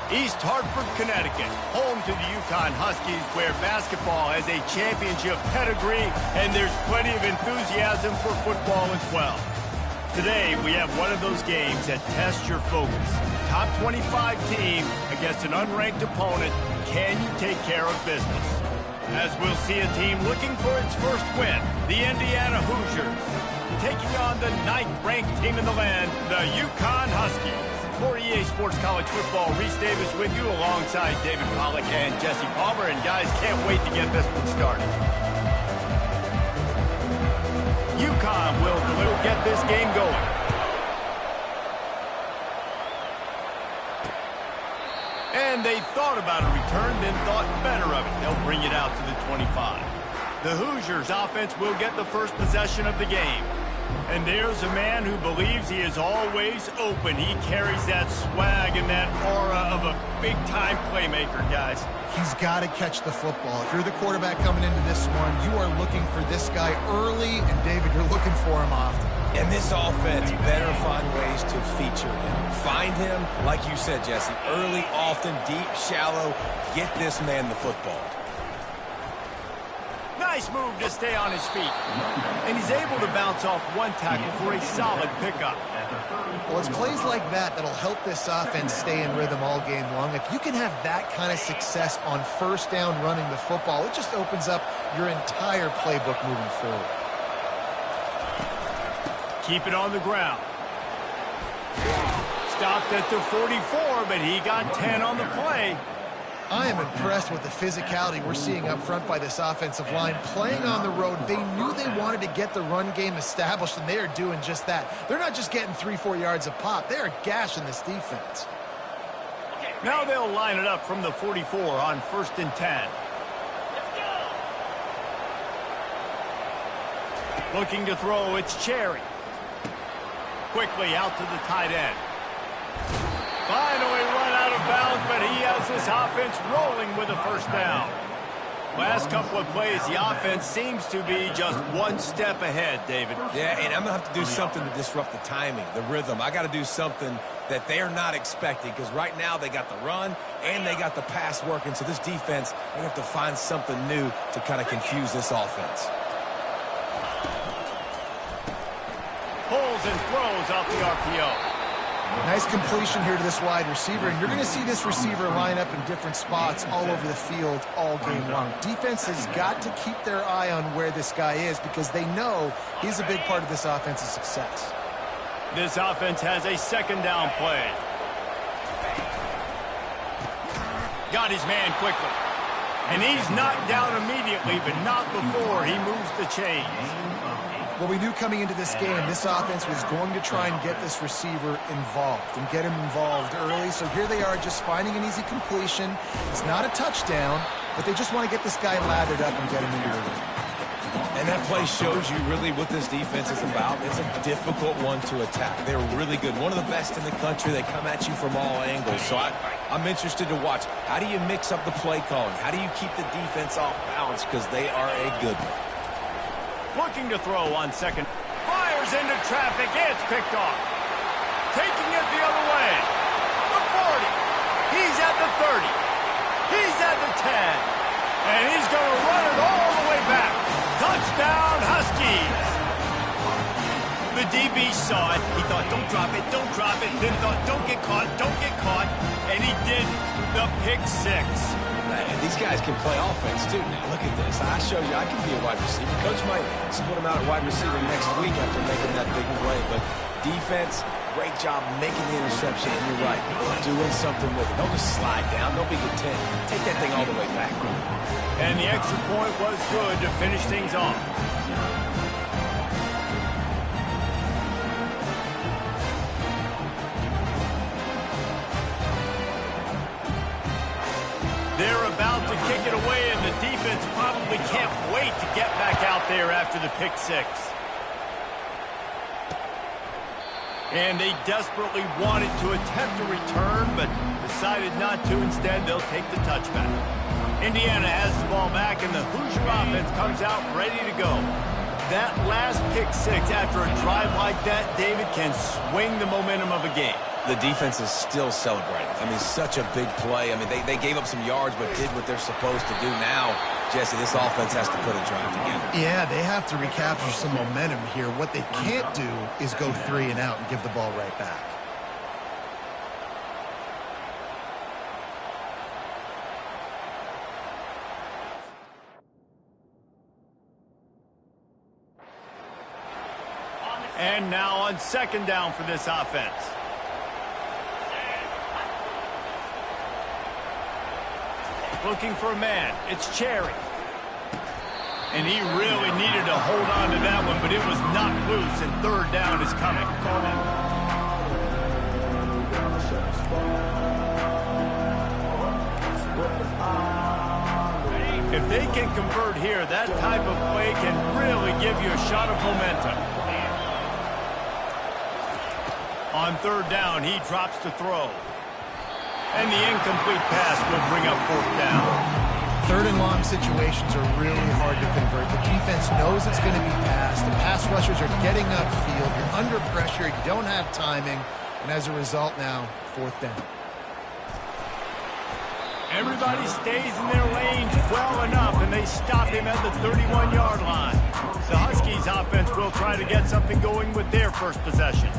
East Hartford, Connecticut, home to the Uconn Huskies, where basketball has a championship pedigree and there's plenty of enthusiasm for football as well. Today, we have one of those games that tests your focus. Top 25 team against an unranked opponent. Can you take care of business? As we'll see a team looking for its first win, the Indiana Hoosiers, taking on the 9th-ranked team in the land, the Uconn Huskies. For EA Sports College Football, Reese Davis with you alongside David Pollack and Jesse Palmer. And guys, can't wait to get this one started. Uconn will get this game going. And they thought about a return, then thought better of it. They'll bring it out to the 25. The Hoosiers offense will get the first possession of the game. And there's a man who believes he is always open. He carries that swag and that aura of a big-time playmaker, guys. He's got to catch the football. If you're the quarterback coming into this one, you are looking for this guy early, and David, you're looking for him often. And this offense better find ways to feature him. Find him, like you said, Jesse, early, often, deep, shallow. Get this man the football. Nice move to stay on his feet. And he's able to bounce off one tackle for a solid pickup. Well, it's plays like that that'll help this offense stay in rhythm all game long. If you can have that kind of success on first down running the football, it just opens up your entire playbook moving forward. Keep it on the ground. Stopped at the 44, but he got 10 on the play. I am impressed with the physicality we're seeing up front by this offensive line. Playing on the road, they knew they wanted to get the run game established, and they are doing just that. They're not just getting 3-4 yards a pop. They are gashing this defense. Now they'll line it up from the 44 on 1st and 10. Looking to throw, it's Cherry. Quickly out to the tight end. Finally run out of bounds, but he has this offense rolling with a first down. Last couple of plays, the offense seems to be just one step ahead, David. Yeah, and I'm going to have to do something to disrupt the timing, the rhythm. I got to do something that they're not expecting, because right now they got the run and they got the pass working. So this defense, they have to find something new to kind of confuse this offense. Pulls and throws off the RPO. Nice completion here to this wide receiver, and you're going to see this receiver line up in different spots all over the field all game long. Defense has got to keep their eye on where this guy is, because they know he's a big part of this offense's success. This offense has a second down play. Got his man quickly. And he's knocked down immediately, but not before he moves the chains. Well, we knew coming into this game, this offense was going to try and get this receiver involved and get him involved early. So here they are just finding an easy completion. It's not a touchdown, but they just want to get this guy lathered up and get him into the ring. And that play shows you really what this defense is about. It's a difficult one to attack. They're really good. One of the best in the country. They come at you from all angles. So I'm interested to watch. How do you mix up the play calling? How do you keep the defense off balance? Because they are a good one. Looking to throw on second. Fires into traffic. It's picked off. Taking it the other way. The 40. He's at the 30. He's at the 10. And he's going to run it all the way back. Touchdown, Huskies. The DB saw it. He thought, don't drop it, don't drop it. Then thought, don't get caught, don't get caught. And he did the pick six. These guys can play offense, too. Now, look at this. I show you I can be a wide receiver. Coach might split him out at wide receiver next week after making that big play. But defense, great job making the interception. And you're right, doing something with it. Don't just slide down. Don't be content. Take that thing all the way back. And the extra point was good to finish things off. They're about to kick it away, and the defense probably can't wait to get back out there after the pick six. And they desperately wanted to attempt a return, but decided not to. Instead, they'll take the touchback. Indiana has the ball back, and the Hoosier offense comes out ready to go. That last pick six after a drive like that, David, can swing the momentum of a game. The defense is still celebrating. I mean, such a big play. I mean, they gave up some yards but did what they're supposed to do. Now, Jesse, this offense has to put a drive together. Yeah, they have to recapture some momentum here. What they can't do is go 3 and out and give the ball right back. And now on second down for this offense. Looking for a man. It's Cherry. And he really needed to hold on to that one, but it was knocked loose, and third down is coming. If they can convert here, that type of play can really give you a shot of momentum. On third down, he drops to throw. And the incomplete pass will bring up fourth down. Third and long situations are really hard to convert. The defense knows it's going to be passed. The pass rushers are getting upfield. You're under pressure. You don't have timing. And as a result now, fourth down. Everybody stays in their lanes well enough, and they stop him at the 31-yard line. The Huskies offense will try to get something going with their first possession.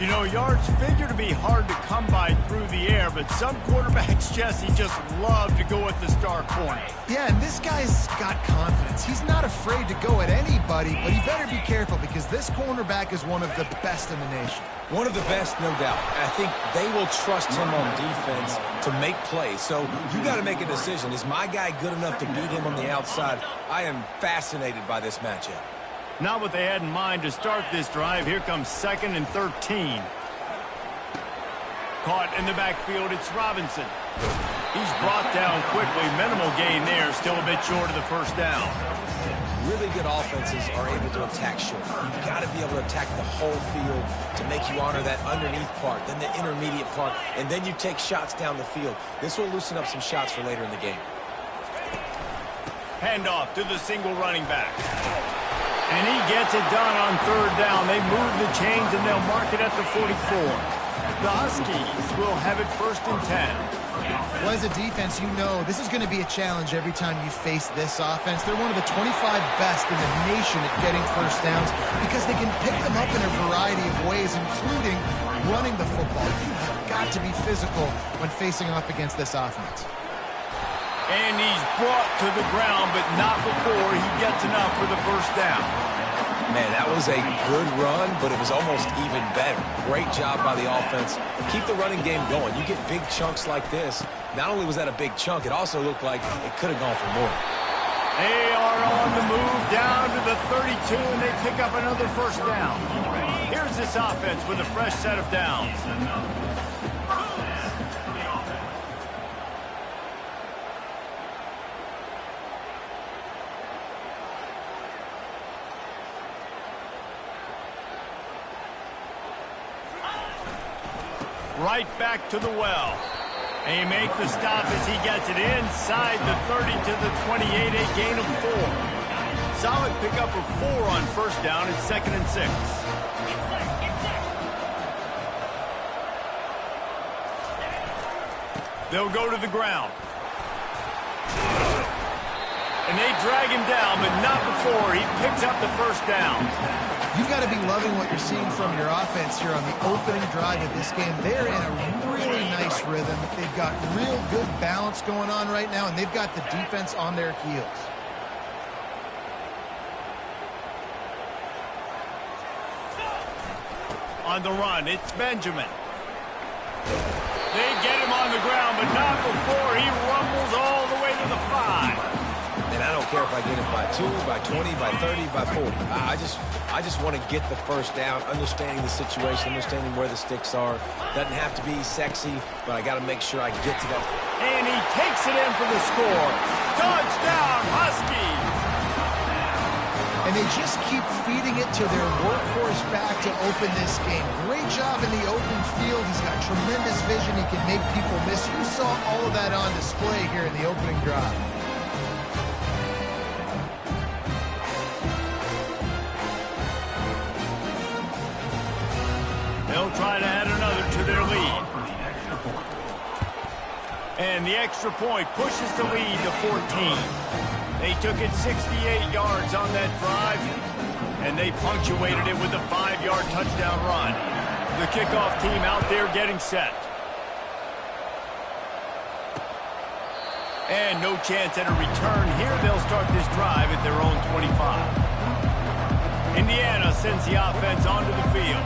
You know, yards figure to be hard to come by through the air, but some quarterbacks, Jesse, just love to go at the star corner. Yeah, and this guy's got confidence. He's not afraid to go at anybody, but he better be careful because this cornerback is one of the best in the nation. One of the best, no doubt. I think they will trust him on defense to make plays. So you got to make a decision. Is my guy good enough to beat him on the outside? I am fascinated by this matchup. Not what they had in mind to start this drive. Here comes 2nd and 13. Caught in the backfield, it's Robinson. He's brought down quickly. Minimal gain there, still a bit short of the first down. Really good offenses are able to attack short. You've got to be able to attack the whole field to make you honor that underneath part, then the intermediate part, and then you take shots down the field. This will loosen up some shots for later in the game. Handoff to the single running back. And he gets it done on third down. They move the chains, and they'll mark it at the 44. The Huskies will have it 1st and 10. Well, as a defense, you know this is going to be a challenge every time you face this offense. They're one of the 25 best in the nation at getting first downs because they can pick them up in a variety of ways, including running the football. You have got to be physical when facing off against this offense. And he's brought to the ground, but not before he gets enough for the first down. Man, that was a good run, but it was almost even better. Great job by the offense. Keep the running game going. You get big chunks like this. Not only was that a big chunk, it also looked like it could have gone for more. They are on the move down to the 32, and they pick up another first down. Here's this offense with a fresh set of downs. Right back to the well. And he makes the stop as he gets it inside the 30 to the 28, a gain of 4. Solid pickup of 4 on first down. It's 2nd and 6. They'll go to the ground. And they drag him down, but not before he picks up the first down. You've got to be loving what you're seeing from your offense here on the opening drive of this game. They're in a really nice rhythm. They've got real good balance going on right now, and they've got the defense on their heels. On the run, it's Benjamin. They get him on the ground, but not before he rumbles all the way to the 5. And I don't care if I get it by 2, by 20, by 30, by 40. I just want to get the first down, understanding the situation, understanding where the sticks are. Doesn't have to be sexy, but I got to make sure I get to that. And he takes it in for the score. Touchdown, Huskies! And they just keep feeding it to their workhorse back to open this game. Great job in the open field. He's got tremendous vision. He can make people miss. You saw all of that on display here in the opening drive. They'll try to add another to their lead. And the extra point pushes the lead to 14. They took it 68 yards on that drive, and they punctuated it with a 5-yard touchdown run. The kickoff team out there getting set. And no chance at a return here. They'll start this drive at their own 25. Indiana sends the offense onto the field.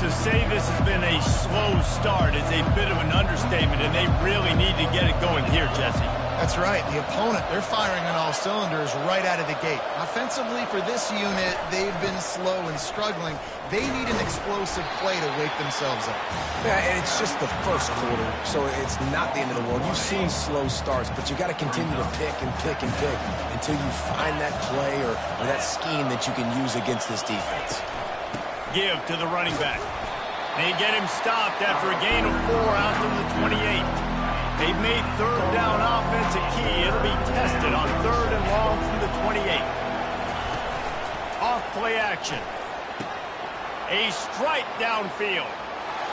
To say this has been a slow start is a bit of an understatement, and they really need to get it going here, Jesse. That's right. The opponent, they're firing on all cylinders right out of the gate. Offensively, for this unit, they've been slow and struggling. They need an explosive play to wake themselves up. Yeah, and it's just the first quarter, so it's not the end of the world. You've seen slow starts, but you got to continue to pick and pick and pick until you find that play or that scheme that you can use against this defense. Give to the running back. They get him stopped after a gain of 4 out to the 28. They've made third down offense a key. It'll be tested on 3rd and long from the 28. Off play action. A strike downfield.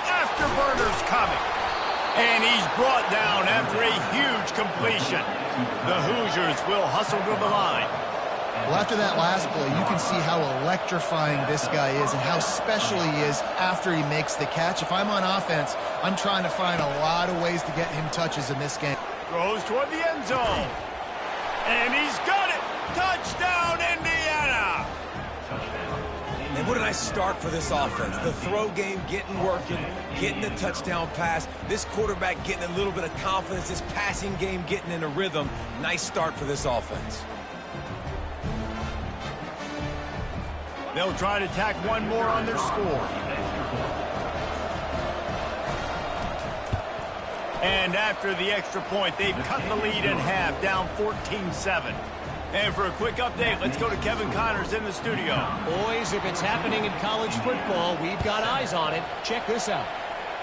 Afterburner's coming. And he's brought down after a huge completion. The Hoosiers will hustle to the line. Well, after that last play, you can see how electrifying this guy is and how special he is after he makes the catch. If I'm on offense, I'm trying to find a lot of ways to get him touches in this game. Throws toward the end zone. And he's got it. Touchdown, Indiana. And what a nice start for this offense. The throw game getting working, getting the touchdown pass. This quarterback getting a little bit of confidence. This passing game getting in a rhythm. Nice start for this offense. They'll try to tack one more on their score. And after the extra point, they've cut the lead in half, down 14-7. And for a quick update, let's go to Kevin Connors in the studio. Boys, if it's happening in college football, we've got eyes on it. Check this out.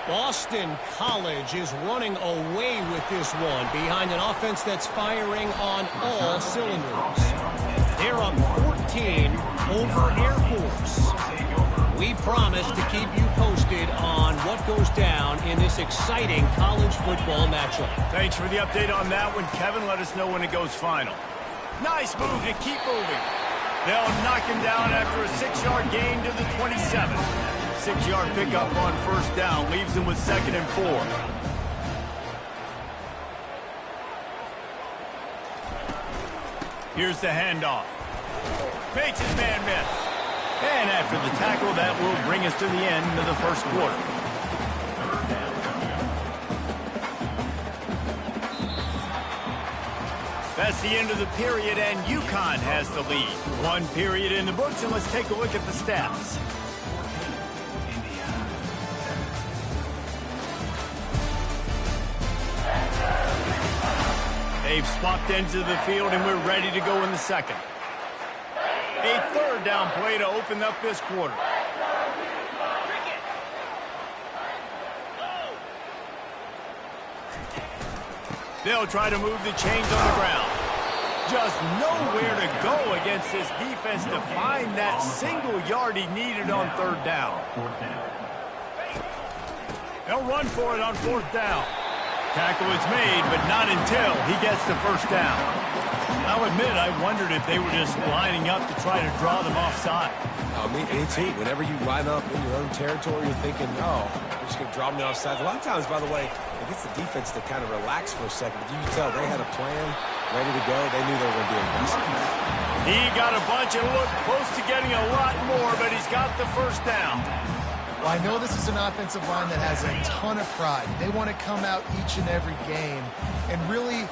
Boston College is running away with this one behind an offense that's firing on all cylinders. They're up 14 over Air Force. We promise to keep you posted on what goes down in this exciting college football matchup. Thanks for the update on that one, Kevin. Let us know when it goes final. Nice move to keep moving. They'll knock him down after a 6-yard gain to the 27. 6-yard pickup on first down leaves him with 2nd and 4. Here's the handoff. Makes his man miss. And after the tackle, that will bring us to the end of the first quarter. That's the end of the period, and Uconn has the lead. 1 period in the books, and let's take a look at the stats. They've swapped ends of the field, and we're ready to go in the second. A 3rd down play to open up this quarter. They'll try to move the chains on the ground. Just nowhere to go against this defense to find that single yard he needed on 3rd down. They'll run for it on 4th down. Tackle is made, but not until he gets the 1st down. I'll admit, I wondered if they were just lining up to try to draw them offside. Me too. Whenever you line up in your own territory, you're thinking, oh, we're just going to draw me offside. A lot of times, by the way, it gets the defense to kind of relax for a second. But you can tell they had a plan ready to go. They knew they were going to be aggressive. He got a bunch and looked close to getting a lot more, but he's got the 1st down. Well, I know this is an offensive line that has a ton of pride. They want to come out each and every game and really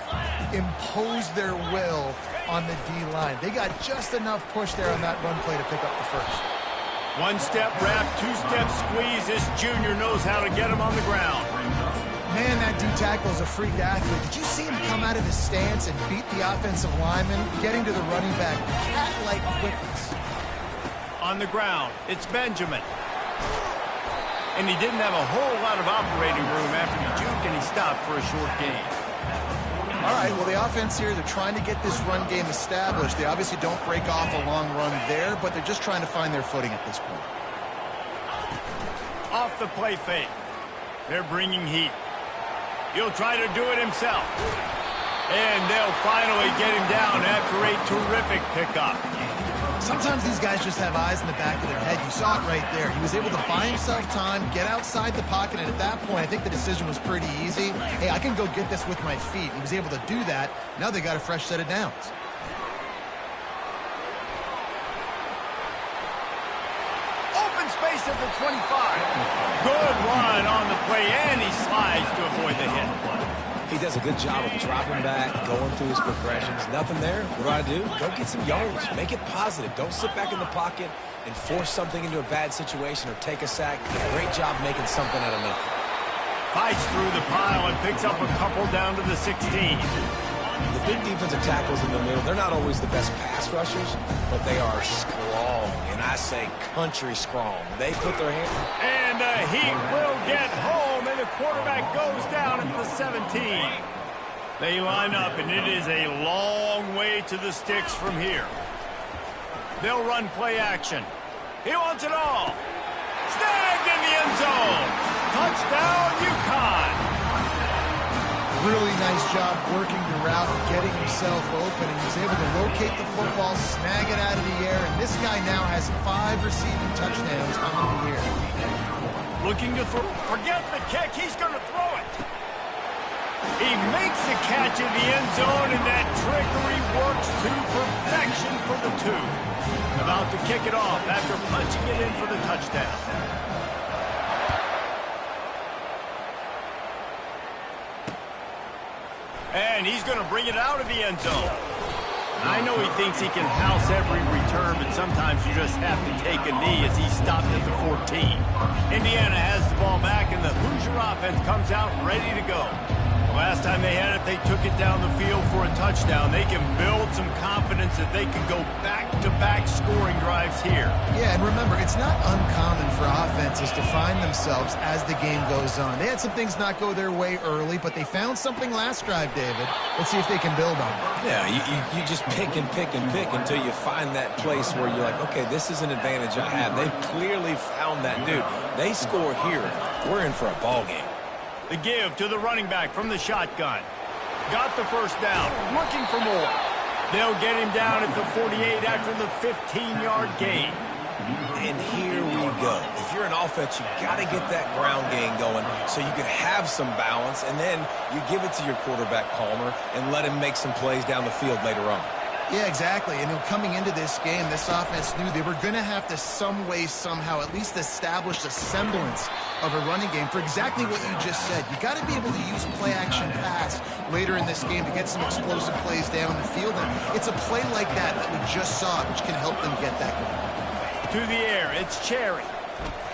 impose their will on the D-line. They got just enough push there on that run play to pick up the 1st. 1-step wrap, 2-step squeeze. This junior knows how to get him on the ground. Man, that D-tackle is a freak athlete. Did you see him come out of his stance and beat the offensive lineman, getting to the running back, cat-like quickness? On the ground, it's Benjamin. And he didn't have a whole lot of operating room after the juke, and he stopped for a short gain. All right, well, the offense here, they're trying to get this run game established. They obviously don't break off a long run there, but they're just trying to find their footing at this point. Off the play fake. They're bringing heat. He'll try to do it himself. And they'll finally get him down after a terrific pickup. Sometimes these guys just have eyes in the back of their head. You saw it right there. He was able to buy himself time, get outside the pocket, and at that point, I think the decision was pretty easy. Hey, I can go get this with my feet. He was able to do that. Now they got a fresh set of downs. Open space at the 25. Good run on the play, and he slides to avoid the hit. He does a good job of dropping back, going through his progressions. Nothing there. What do? Go get some yardage. Make it positive. Don't sit back in the pocket and force something into a bad situation or take a sack. Great job making something out of nothing. Fights through the pile and picks up a couple down to the 16. The big defensive tackles in the middle, they're not always the best pass rushers, but they are strong, and I say country strong. They put their hand... And he will get home, and the quarterback goes down at the 17. They line up, and it is a long way to the sticks from here. They'll run play action. He wants it all. Snagged in the end zone. Touchdown, Uconn. Really nice job working the route and getting himself open. He was able to locate the football, snag it out of the air, and this guy now has 5 receiving touchdowns on the year. Looking to throw. Forget the kick. He's going to throw it. He makes the catch in the end zone, and that trickery works to perfection for the 2. About to kick it off after punching it in for the touchdown. And he's going to bring it out of the end zone. I know he thinks he can house every return, but sometimes you just have to take a knee as he stopped at the 14. Indiana has the ball back, and the Hoosier offense comes out ready to go. Last time they had it, they took it down the field for a touchdown. They can build some confidence that they can go back-to-back scoring drives here. Yeah, and remember, it's not uncommon for offenses to find themselves as the game goes on. They had some things not go their way early, but they found something last drive, David. Let's see if they can build on it. Yeah, you just pick and pick and pick until you find that place where you're like, okay, this is an advantage I have. They've clearly found that dude. They score here, we're in for a ball game. The give to the running back from the shotgun. Got the first down, looking for more. They'll get him down at the 48 after the 15-yard gain. And here we go. If you're an offense, you got to get that ground game going so you can have some balance, and then you give it to your quarterback, Palmer, and let him make some plays down the field later on. Yeah, exactly. And coming into this game, this offense knew they were going to have to some way, somehow, at least establish a semblance of a running game for exactly what you just said. You got to be able to use play-action pass later in this game to get some explosive plays down the field. And it's a play like that we just saw, which can help them get that going. To the air, it's Cherry.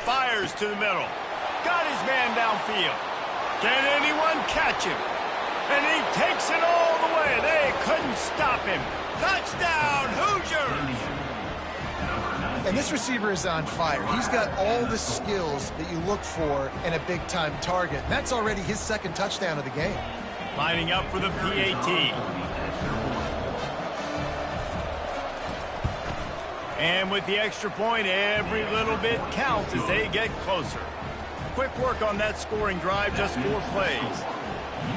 Fires to the middle. Got his man downfield. Can anyone catch him? And he takes it all the way. They couldn't stop him. Touchdown, Hoosiers! And this receiver is on fire. He's got all the skills that you look for in a big-time target. And that's already his second touchdown of the game. Lining up for the PAT. And with the extra point, every little bit counts as they get closer. Quick work on that scoring drive, just 4 plays.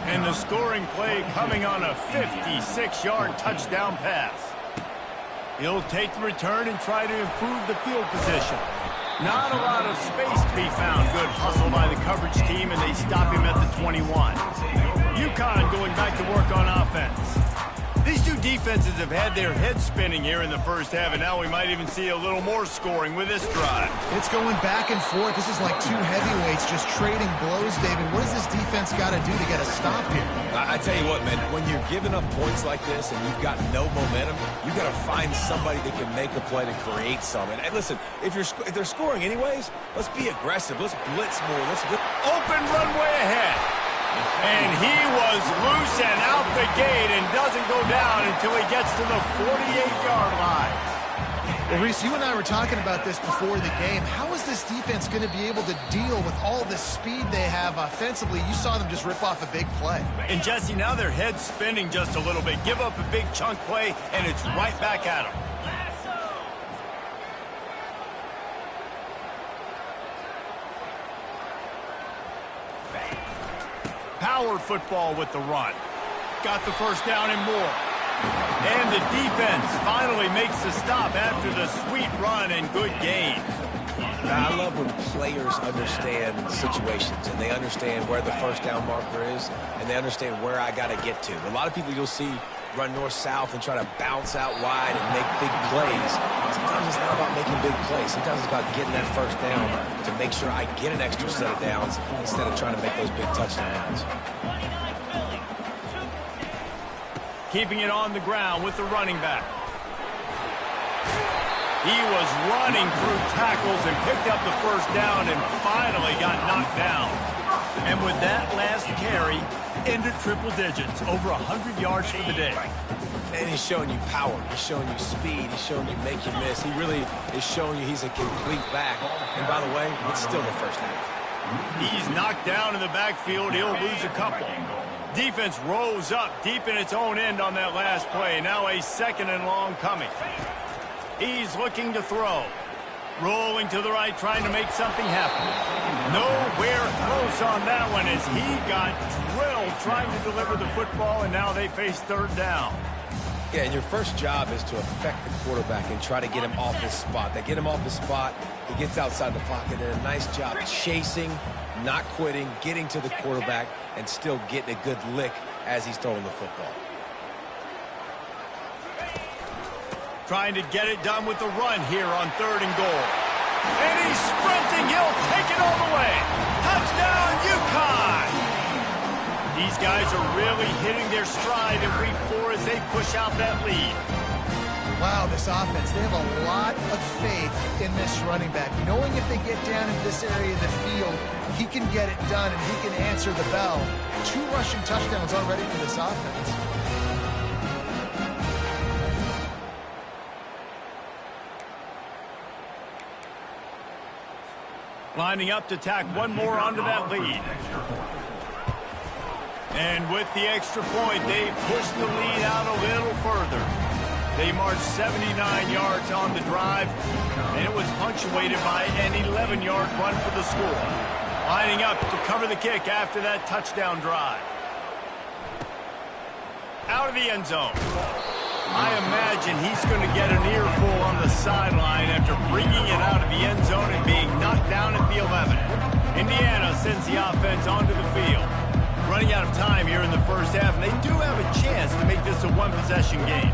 And the scoring play coming on a 56-yard touchdown pass. He'll take the return and try to improve the field position. Not a lot of space to be found. Good hustle by the coverage team, and they stop him at the 21. Uconn going back to work on offense. These two defenses have had their heads spinning here in the first half, and now we might even see a little more scoring with this drive. It's going back and forth. This is like two heavyweights just trading blows, David. What does this defense got to do to get a stop here? I tell you what, man, when you're giving up points like this and you've got no momentum, you got to find somebody that can make a play to create some. And listen, if they're scoring anyways, let's be aggressive. Let's blitz more. Open runway ahead. And he was loose and out the gate and doesn't go down until he gets to the 48-yard line. Well, Reese, you and I were talking about this before the game. How is this defense going to be able to deal with all the speed they have offensively? You saw them just rip off a big play. And, Jesse, now their head's spinning just a little bit. Give up a big chunk play, and it's right back at them. power football with the run. Got the first down and more. And the defense finally makes the stop after the sweet run and good gain. Now, I love when players understand situations and they understand where the first down marker is and they understand where I got to get to. A lot of people you'll see run north-south and try to bounce out wide and make big plays. Sometimes it's not about making big plays. Sometimes it's about getting that first down to make sure I get an extra set of downs instead of trying to make those big touchdowns. Keeping it on the ground with the running back. He was running through tackles and picked up the first down and finally got knocked down. And with that last carry, into triple digits, over 100 yards for the day. And he's showing you power. He's showing you speed. He's showing you make you miss. He really is showing you he's a complete back. And by the way, it's still the first half. He's knocked down in the backfield. He'll lose a couple. Defense rose up deep in its own end on that last play. Now a second and long coming. He's looking to throw. Rolling to the right, trying to make something happen. Nowhere close on that one as he got drilled trying to deliver the football, and now they face third down. Yeah, and your first job is to affect the quarterback and try to get him off his spot. They get him off his spot, he gets outside the pocket, and a nice job chasing, not quitting, getting to the quarterback, and still getting a good lick as he's throwing the football. Trying to get it done with the run here on third and goal. And he's sprinting. He'll take it all the way. Touchdown, Uconn! These guys are really hitting their stride in week 4 as they push out that lead. Wow, this offense, they have a lot of faith in this running back. Knowing if they get down into this area of the field, he can get it done and he can answer the bell. 2 rushing touchdowns already for this offense. Lining up to tack one more onto that lead. And with the extra point, they push the lead out a little further. They marched 79 yards on the drive, and it was punctuated by an 11-yard run for the score. Lining up to cover the kick after that touchdown drive. Out of the end zone. I imagine he's going to get an earful on the sideline after bringing it out of the end zone and being knocked down at the 11. Indiana sends the offense onto the field. Running out of time here in the first half, and they do have a chance to make this a one-possession game.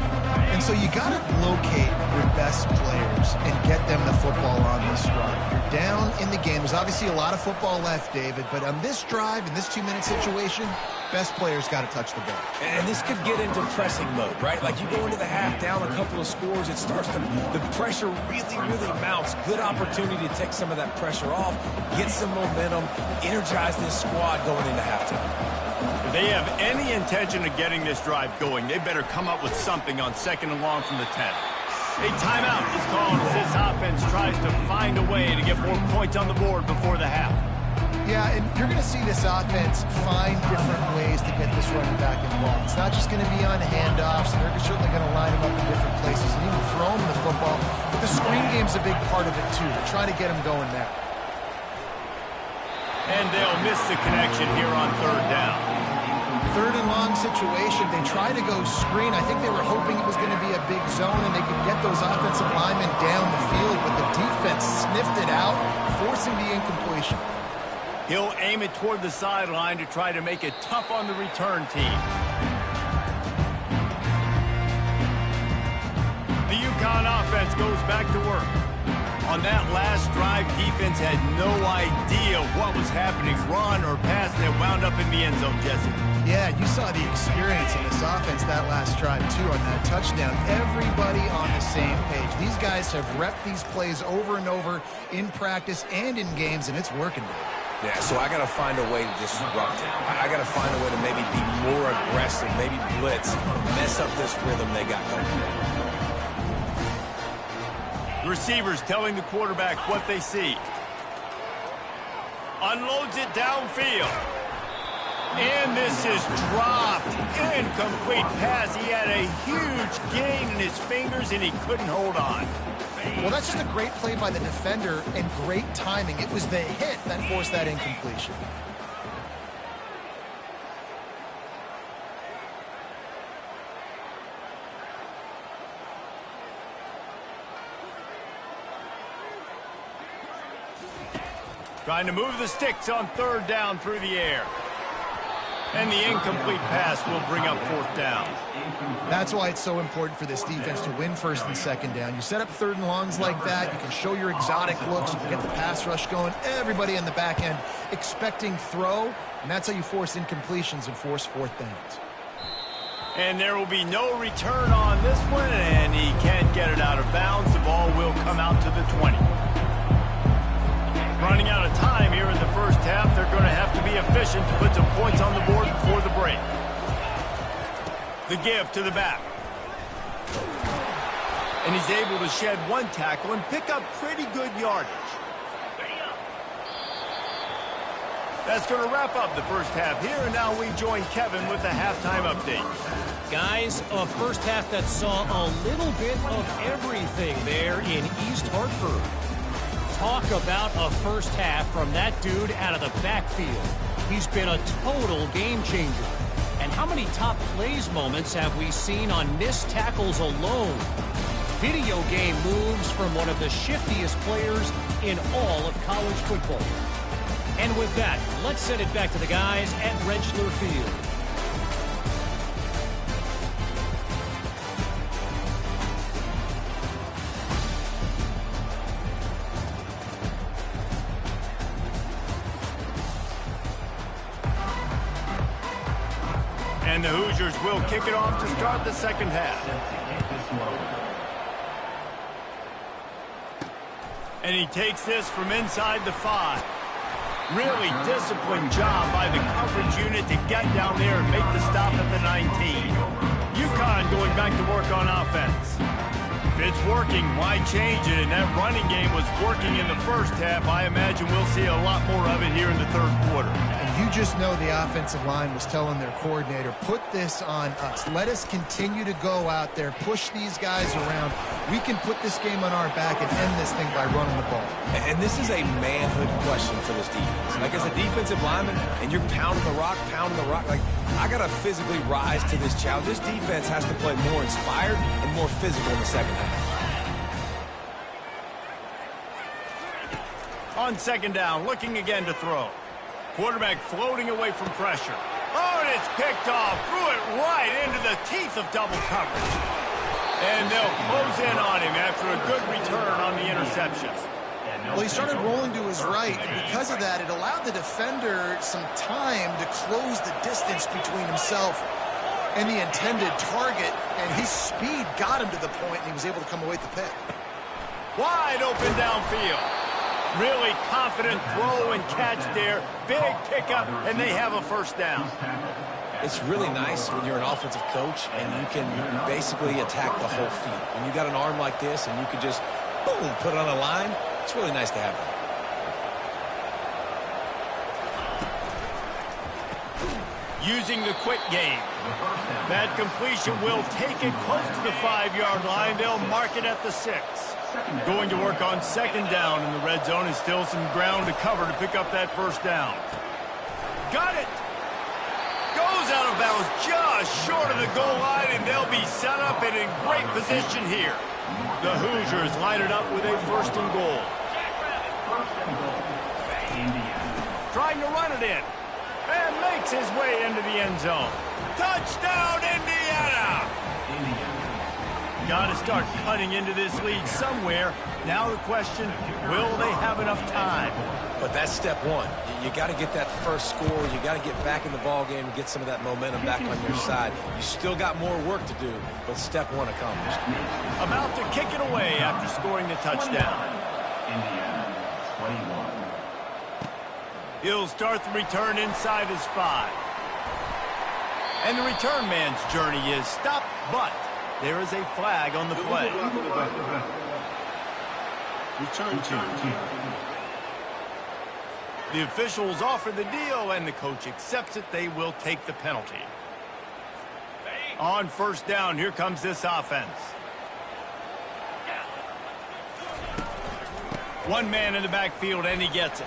And so you got to locate your best players and get them the football on this drive. You're down in the game. There's obviously a lot of football left, David, but on this drive, in this 2-minute situation, best players got to touch the ball. And this could get into pressing mode, right? Like you go into the half down a couple of scores, it starts to, the pressure really, really mounts. Good opportunity to take some of that pressure off, get some momentum, energize this squad going into halftime. If they have any intention of getting this drive going, they better come up with something on second and long from the 10. A timeout is called as this offense tries to find a way to get more points on the board before the half. Yeah, and you're going to see this offense find different ways to get this running back involved. It's not just going to be on handoffs, and they're certainly going to line him up in different places and even throw him the football. But the screen game's a big part of it, too. They're trying to get him going there. And they'll miss the connection here on third down. Third and long situation. They try to go screen. I think they were hoping it was going to be a big zone and they could get those offensive linemen down the field, but the defense sniffed it out, forcing the incompletion. He'll aim it toward the sideline to try to make it tough on the return team. The Uconn offense goes back to work. On that last drive, defense had no idea what was happening, run or pass, and it wound up in the end zone, Jesse. Yeah, you saw the experience in this offense that last drive, too, on that touchdown. Everybody on the same page. These guys have repped these plays over and over in practice and in games, and it's working. Yeah, so I got to find a way to disrupt it. I got to find a way to maybe be more aggressive, maybe blitz, mess up this rhythm they got going. Receivers telling the quarterback what they see. Unloads it downfield. And this is dropped. Incomplete pass. He had a huge gain in his fingers, and he couldn't hold on. Well, that's just a great play by the defender and great timing. It was the hit that forced that incompletion. Trying to move the sticks on third down through the air. And the incomplete pass will bring up fourth down. That's why it's so important for this defense to win first and second down. You set up third and longs like that, you can show your exotic looks, you can get the pass rush going, everybody on the back end expecting throw, and that's how you force incompletions and force fourth downs. And there will be no return on this one, and he can't get it out of bounds. The ball will come out to the 20. Running out of time here in the first half. They're going to have to be efficient to put some points on the board before the break. The give to the back. And he's able to shed one tackle and pick up pretty good yardage. That's going to wrap up the first half here, and now we join Kevin with the halftime update. Guys, a first half that saw a little bit of everything there in East Hartford. Talk about a first half from that dude out of the backfield. He's been a total game changer. And how many top plays moments have we seen on missed tackles alone? Video game moves from one of the shiftiest players in all of college football. And with that, let's send it back to the guys at Rentschler Field. And the Hoosiers will kick it off to start the second half. And he takes this from inside the 5. Really disciplined job by the coverage unit to get down there and make the stop at the 19. Uconn going back to work on offense. If it's working, why change it? And that running game was working in the first half. I imagine we'll see a lot more of it here in the third quarter. And you just know the offensive line was telling their coordinator, put this on us. Let us continue to go out there, push these guys around. We can put this game on our back and end this thing by running the ball. And this is a manhood question for this defense. Like, as a defensive lineman, and you're pounding the rock, like, I got to physically rise to this challenge. This defense has to play more inspired and more physical in the second half. On second down, looking again to throw. Quarterback floating away from pressure. Oh, and it's picked off. Threw it right into the teeth of double coverage. And they'll close in on him after a good return on the interception. Well, he started rolling to his right, and because of that, it allowed the defender some time to close the distance between himself and the intended target, and his speed got him to the point, and he was able to come away with the pick. Wide open downfield. Really confident throw and catch there. Big pickup, and they have a first down. It's really nice when you're an offensive coach and you can basically attack the whole field. When you got an arm like this and you can just, boom, put it on a line, it's really nice to have that. Using the quick game. That completion will take it close to the 5-yard line. They'll mark it at the 6. Going to work on second down in the red zone, and still some ground to cover to pick up that first down. Got it! Goes out of bounds just short of the goal line, and they'll be set up and in great position here. The Hoosiers line it up with a first and goal. Trying to run it in, and makes his way into the end zone. Touchdown, Indiana! Got to start cutting into this lead somewhere. Now the question, will they have enough time? But that's step one. You got to get that first score. You got to get back in the ball game and get some of that momentum back on your side. You still got more work to do, but step one accomplished. About to kick it away after scoring the touchdown. Indiana, 21. He'll start the return inside his 5. And the return man's journey is stopped, but there is a flag on the play. Return team. The officials offer the deal, and the coach accepts it. They will take the penalty. On first down, here comes this offense. One man in the backfield, and he gets it.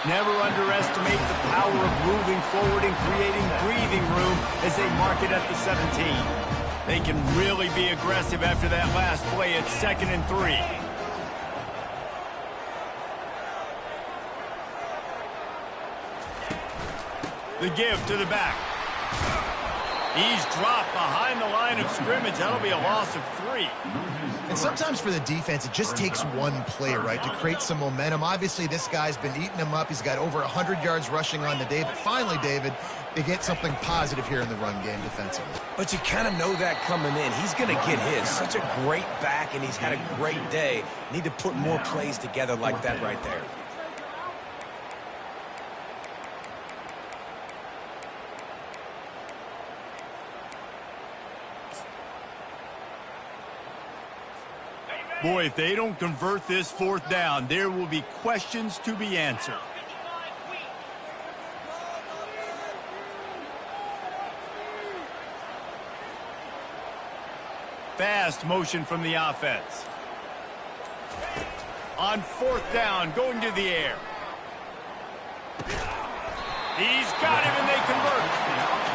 Never underestimate the power of moving forward and creating breathing room as they mark it at the 17. They can really be aggressive after that last play at 2nd and 3. The give to the back. He's dropped behind the line of scrimmage. That'll be a loss of 3. And sometimes for the defense, it just takes one play, right, to create some momentum. Obviously, this guy's been eating him up. He's got over 100 yards rushing on the day. But finally, David, they get something positive here in the run game defensively. But you kind of know that coming in. He's going to get his. Such a great back, and he's had a great day. Need to put more plays together like that right there. Boy, if they don't convert this 4th down, there will be questions to be answered. Fast motion from the offense. On 4th down, going to the air. He's got him, and they convert.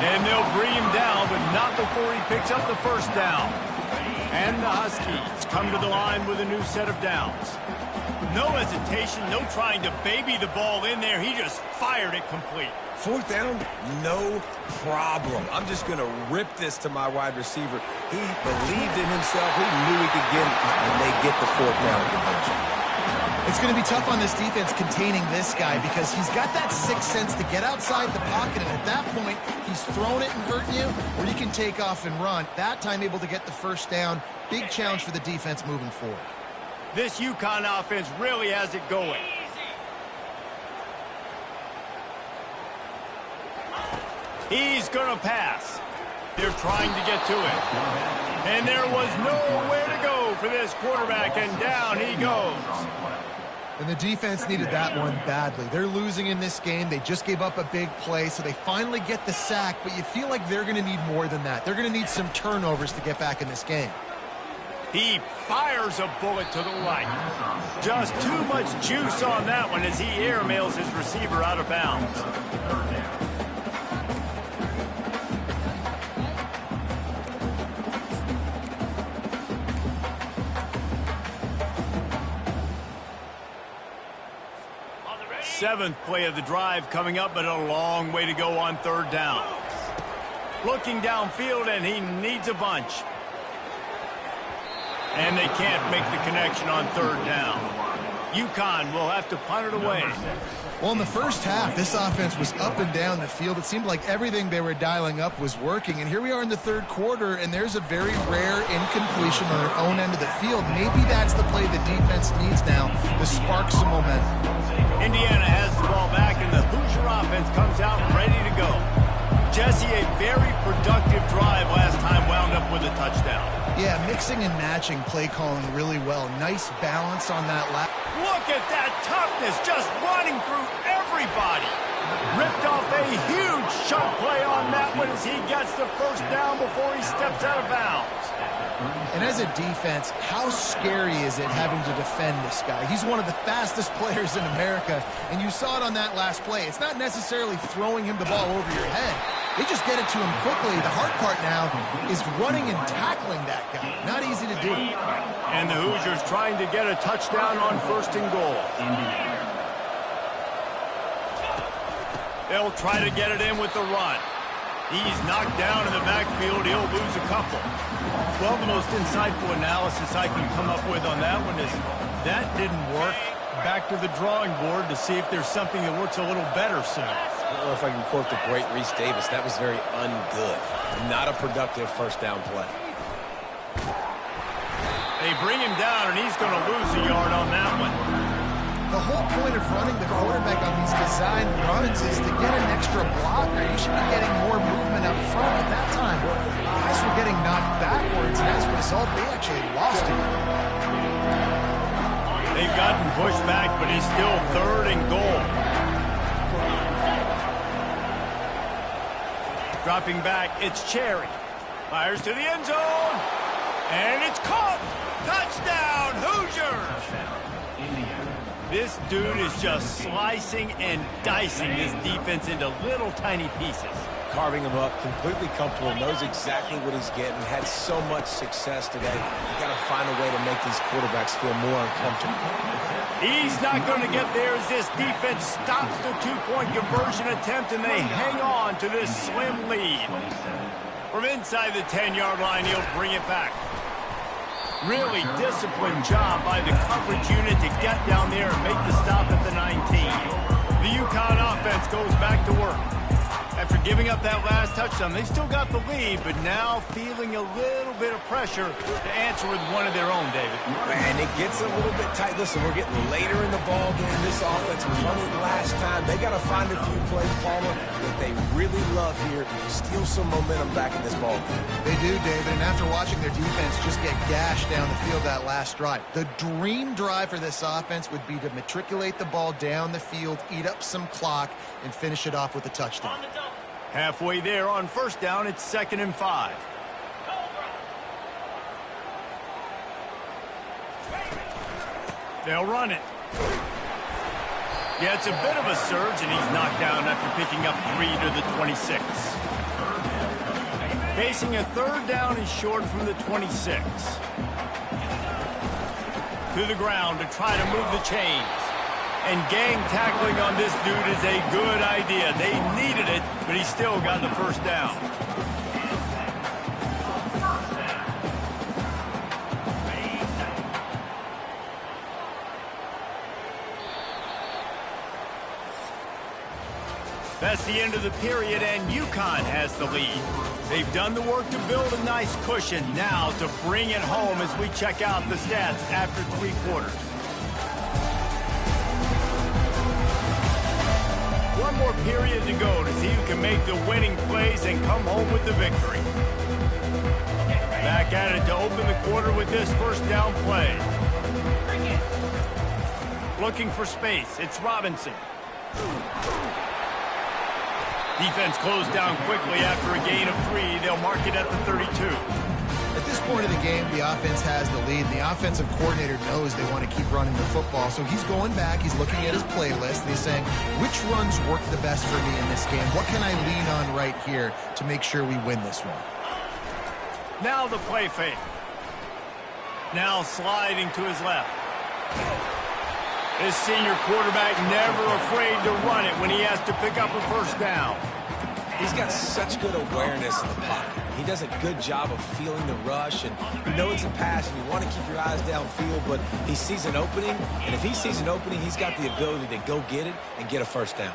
And they'll bring him down, but not before he picks up the 1st down. And the Huskies come to the line with a new set of downs. No hesitation, no trying to baby the ball in there. He just fired it complete. 4th down, no problem. I'm just going to rip this to my wide receiver. He believed in himself. He knew he could get it, and they get the 4th down conversion. It's going to be tough on this defense containing this guy because he's got that 6th sense to get outside the pocket, and at that point, he's throwing it and hurting you, or you can take off and run. That time able to get the 1st down. Big challenge for the defense moving forward. This Uconn offense really has it going. He's going to pass. They're trying to get to it. And there was nowhere to go for this quarterback, and down he goes. And the defense needed that one badly. They're losing in this game. They just gave up a big play, so they finally get the sack, but you feel like they're going to need more than that. They're going to need some turnovers to get back in this game. He fires a bullet to the right. Just too much juice on that one as he airmails his receiver out of bounds. Seventh play of the drive coming up, but a long way to go on 3rd down. Looking downfield, and he needs a bunch. And they can't make the connection on 3rd down. Uconn will have to punt it away. Well, in the first half, this offense was up and down the field. It seemed like everything they were dialing up was working. And here we are in the 3rd quarter, and there's a very rare incompletion on their own end of the field. Maybe that's the play the defense needs now to spark some momentum. Indiana has the ball back, and the Hoosier offense comes out ready to go. Jesse, a very productive drive last time, wound up with a touchdown. Yeah, mixing and matching play calling really well. Nice balance on that lap. Look at that toughness, just running through everybody. Ripped off a huge chunk play on that one as he gets the 1st down before he steps out of bounds. And as a defense, how scary is it having to defend this guy? He's one of the fastest players in America, and you saw it on that last play. It's not necessarily throwing him the ball over your head. They just get it to him quickly. The hard part now is running and tackling that guy. Not easy to do. And the Hoosiers trying to get a touchdown on 1st and goal. They'll try to get it in with the run. He's knocked down in the backfield. He'll lose a couple. Well, the most insightful analysis I can come up with on that one is that didn't work. Back to the drawing board to see if there's something that works a little better soon. I don't know if I can quote the great Reese Davis. That was very ungood. Not a productive 1st down play. They bring him down, and he's going to lose a yard on that one. The whole point of running the quarterback on these designed runs is to get an extra blocker. You should be getting more movement up front. At that time, guys were getting knocked backwards, and as a result, they actually lost him. They've gotten pushed back, but he's still 3rd and goal. Dropping back, it's Cherry. Fires to the end zone. And it's caught. Touchdown, Hoosiers! This dude is just slicing and dicing this defense into little tiny pieces. Carving him up, completely comfortable, knows exactly what he's getting, had so much success today. You got to find a way to make these quarterbacks feel more uncomfortable. He's not going to get there as this defense stops the two-point conversion attempt, and they hang on to this slim lead. From inside the 10-yard line, he'll bring it back. Really disciplined job by the coverage unit to get down there and make the stop at the 19. The Uconn offense goes back to work. After giving up that last touchdown, they still got the lead, but now feeling a little bit of pressure to answer with one of their own, David. Man, it gets a little bit tight. Listen, we're getting later in the ball game. This offense was running last time. They got to find a few plays, Palmer, that they really love here. Steal some momentum back in this ball game. They do, David, and after watching their defense just get gashed down the field that last drive, the dream drive for this offense would be to matriculate the ball down the field, eat up some clock, and finish it off with a touchdown. Halfway there on first down, it's 2nd and 5. They'll run it. Yeah, it's a bit of a surge, and he's knocked down after picking up 3 to the 26. Facing a 3rd down and short from the 26. To the ground to try to move the chains. And gang tackling on this dude is a good idea. They needed it, but he still got the first down. That's the end of the period, and Uconn has the lead. They've done the work to build a nice cushion. Now to bring it home as we check out the stats after 3 quarters. One more period to go to see who can make the winning plays and come home with the victory. Back at it to open the quarter with this first down play. Looking for space. It's Robinson. Defense closed down quickly after a gain of 3. They'll mark it at the 32. At this point of the game, the offense has the lead, and the offensive coordinator knows they want to keep running the football. So he's going back, he's looking at his playlist, and he's saying, which runs work the best for me in this game? What can I lean on right here to make sure we win this one? Now the play fake. Now sliding to his left. This senior quarterback never afraid to run it when he has to pick up a first down. He's got such good awareness in the pocket. He does a good job of feeling the rush, and you know it's a pass, and you want to keep your eyes downfield, but he sees an opening, and if he sees an opening, he's got the ability to go get it and get a first down.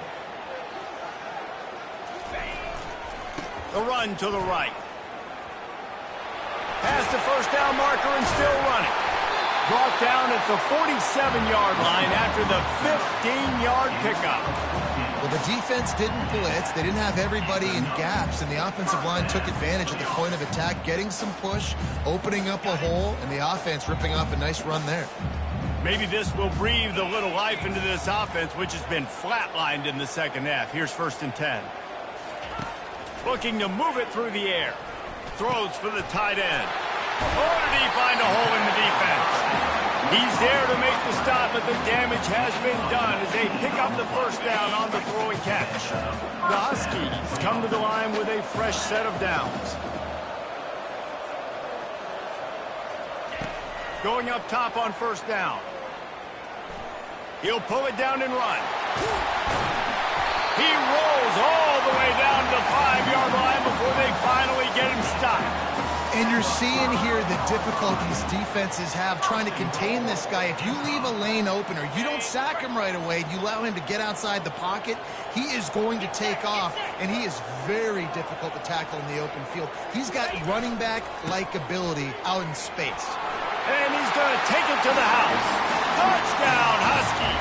The run to the right. Past the first down marker and still running. Brought down at the 47-yard line after the 15-yard pickup. Well, the defense didn't blitz. They didn't have everybody in gaps, and the offensive line took advantage at the point of attack, getting some push, opening up a hole, and the offense ripping off a nice run there. Maybe this will breathe a little life into this offense, which has been flatlined in the second half. Here's 1st and 10. Looking to move it through the air. Throws for the tight end. Oh, did he find a hole in the defense? He's there to make the stop, but the damage has been done as they pick up the first down on the throw and catch. The Huskies come to the line with a fresh set of downs. Going up top on first down. He'll pull it down and run. He rolls all the way down to the 5-yard line before they finally get him stopped. And you're seeing here the difficulties defenses have trying to contain this guy. If you leave a lane open or you don't sack him right away, you allow him to get outside the pocket, he is going to take off, and he is very difficult to tackle in the open field. He's got running back-like ability out in space. And he's going to take it to the house. Touchdown, Husky.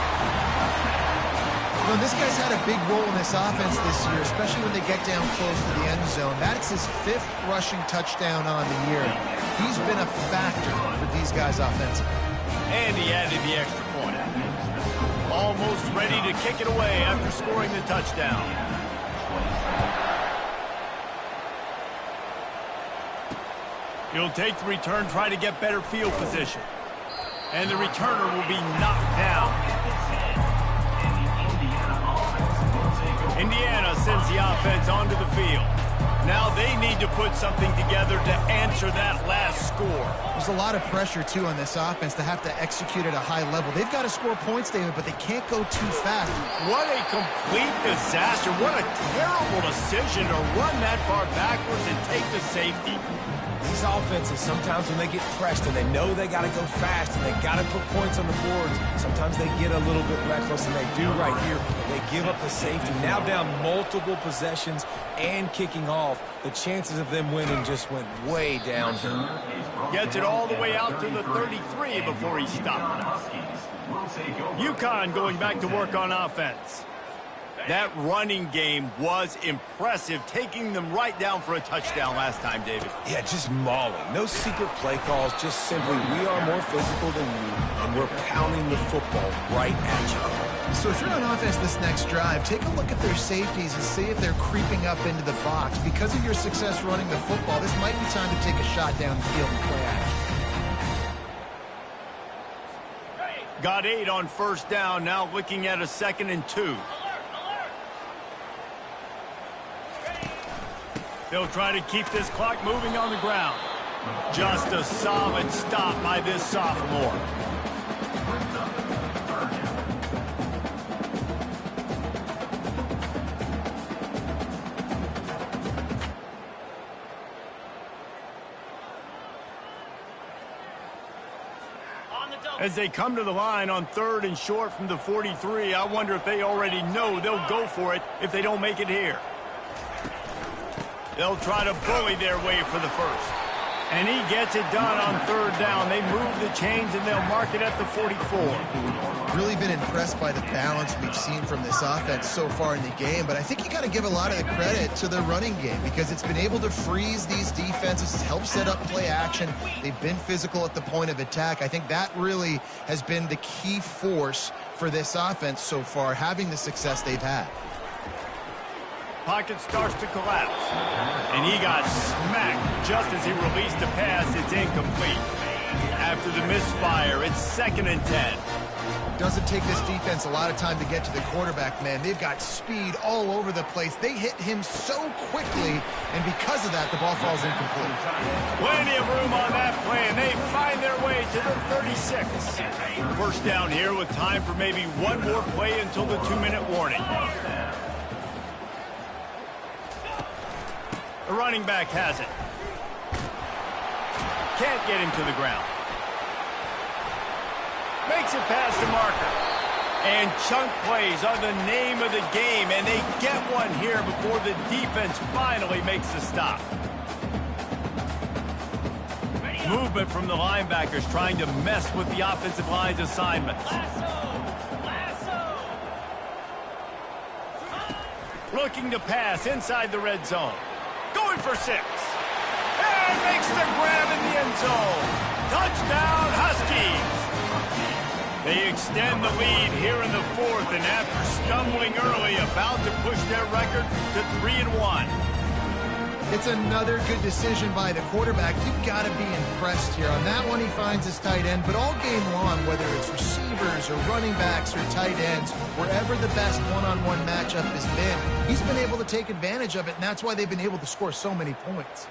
You know, this guy's had a big role in this offense this year, especially when they get down close to the end zone. That's his 5th rushing touchdown on the year. He's been a factor for these guys offensively. And he added the extra point. Almost ready to kick it away after scoring the touchdown. He'll take the return, try to get better field position. And the returner will be knocked down. Indiana sends the offense onto the field. Now they need to put something together to answer that last score. There's a lot of pressure, too, on this offense to have to execute at a high level. They've got to score points, David, but they can't go too fast. What a complete disaster. What a terrible decision to run that far backwards and take the safety. These offenses, sometimes when they get pressed and they know they got to go fast and they got to put points on the boards, sometimes they get a little bit reckless, and they do right here. They give up the safety. Now down multiple possessions and kicking off. The chances of them winning just went way downhill. Gets it all the way out to the 33 before he stopped. Uconn going back to work on offense. That running game was impressive, taking them right down for a touchdown last time, David. Yeah, just mauling. No secret play calls, just simply we are more physical than you, and we're pounding the football right at you. So if you're on offense this next drive, take a look at their safeties and see if they're creeping up into the box. Because of your success running the football, this might be time to take a shot down the field and play action. Got 8 on first down, now looking at a 2nd and 2. They'll try to keep this clock moving on the ground. Just a solid stop by this sophomore. As they come to the line on 3rd and short from the 43, I wonder if they already know they'll go for it if they don't make it here. They'll try to bully their way for the first. And he gets it done on 3rd down. They move the chains, and they'll mark it at the 44. Really been impressed by the balance we've seen from this offense so far in the game, but I think you got to give a lot of the credit to the running game because it's been able to freeze these defenses, help set up play action. They've been physical at the point of attack. I think that really has been the key force for this offense so far, having the success they've had. Pocket starts to collapse. And he got smacked just as he released the pass. It's incomplete. After the misfire, it's 2nd and 10. Doesn't take this defense a lot of time to get to the quarterback, man. They've got speed all over the place. They hit him so quickly, and because of that, the ball falls incomplete. Plenty of room on that play, and they find their way to the 36. First down here with time for maybe one more play until the 2-minute warning. The running back has it. Can't get him to the ground. Makes it past the marker. And chunk plays are the name of the game, and they get one here before the defense finally makes the stop. Movement from the linebackers trying to mess with the offensive line's assignments. Looking to pass inside the red zone. Going for 6. And makes the grab in the end zone. Touchdown, Huskies. They extend the lead here in the 4th, and after stumbling early, about to push their record to 3-1. It's another good decision by the quarterback. You've got to be impressed here. On that one, he finds his tight end, but all game long, whether it's receivers or running backs or tight ends, wherever the best one-on-one matchup has been, he's been able to take advantage of it, and that's why they've been able to score so many points.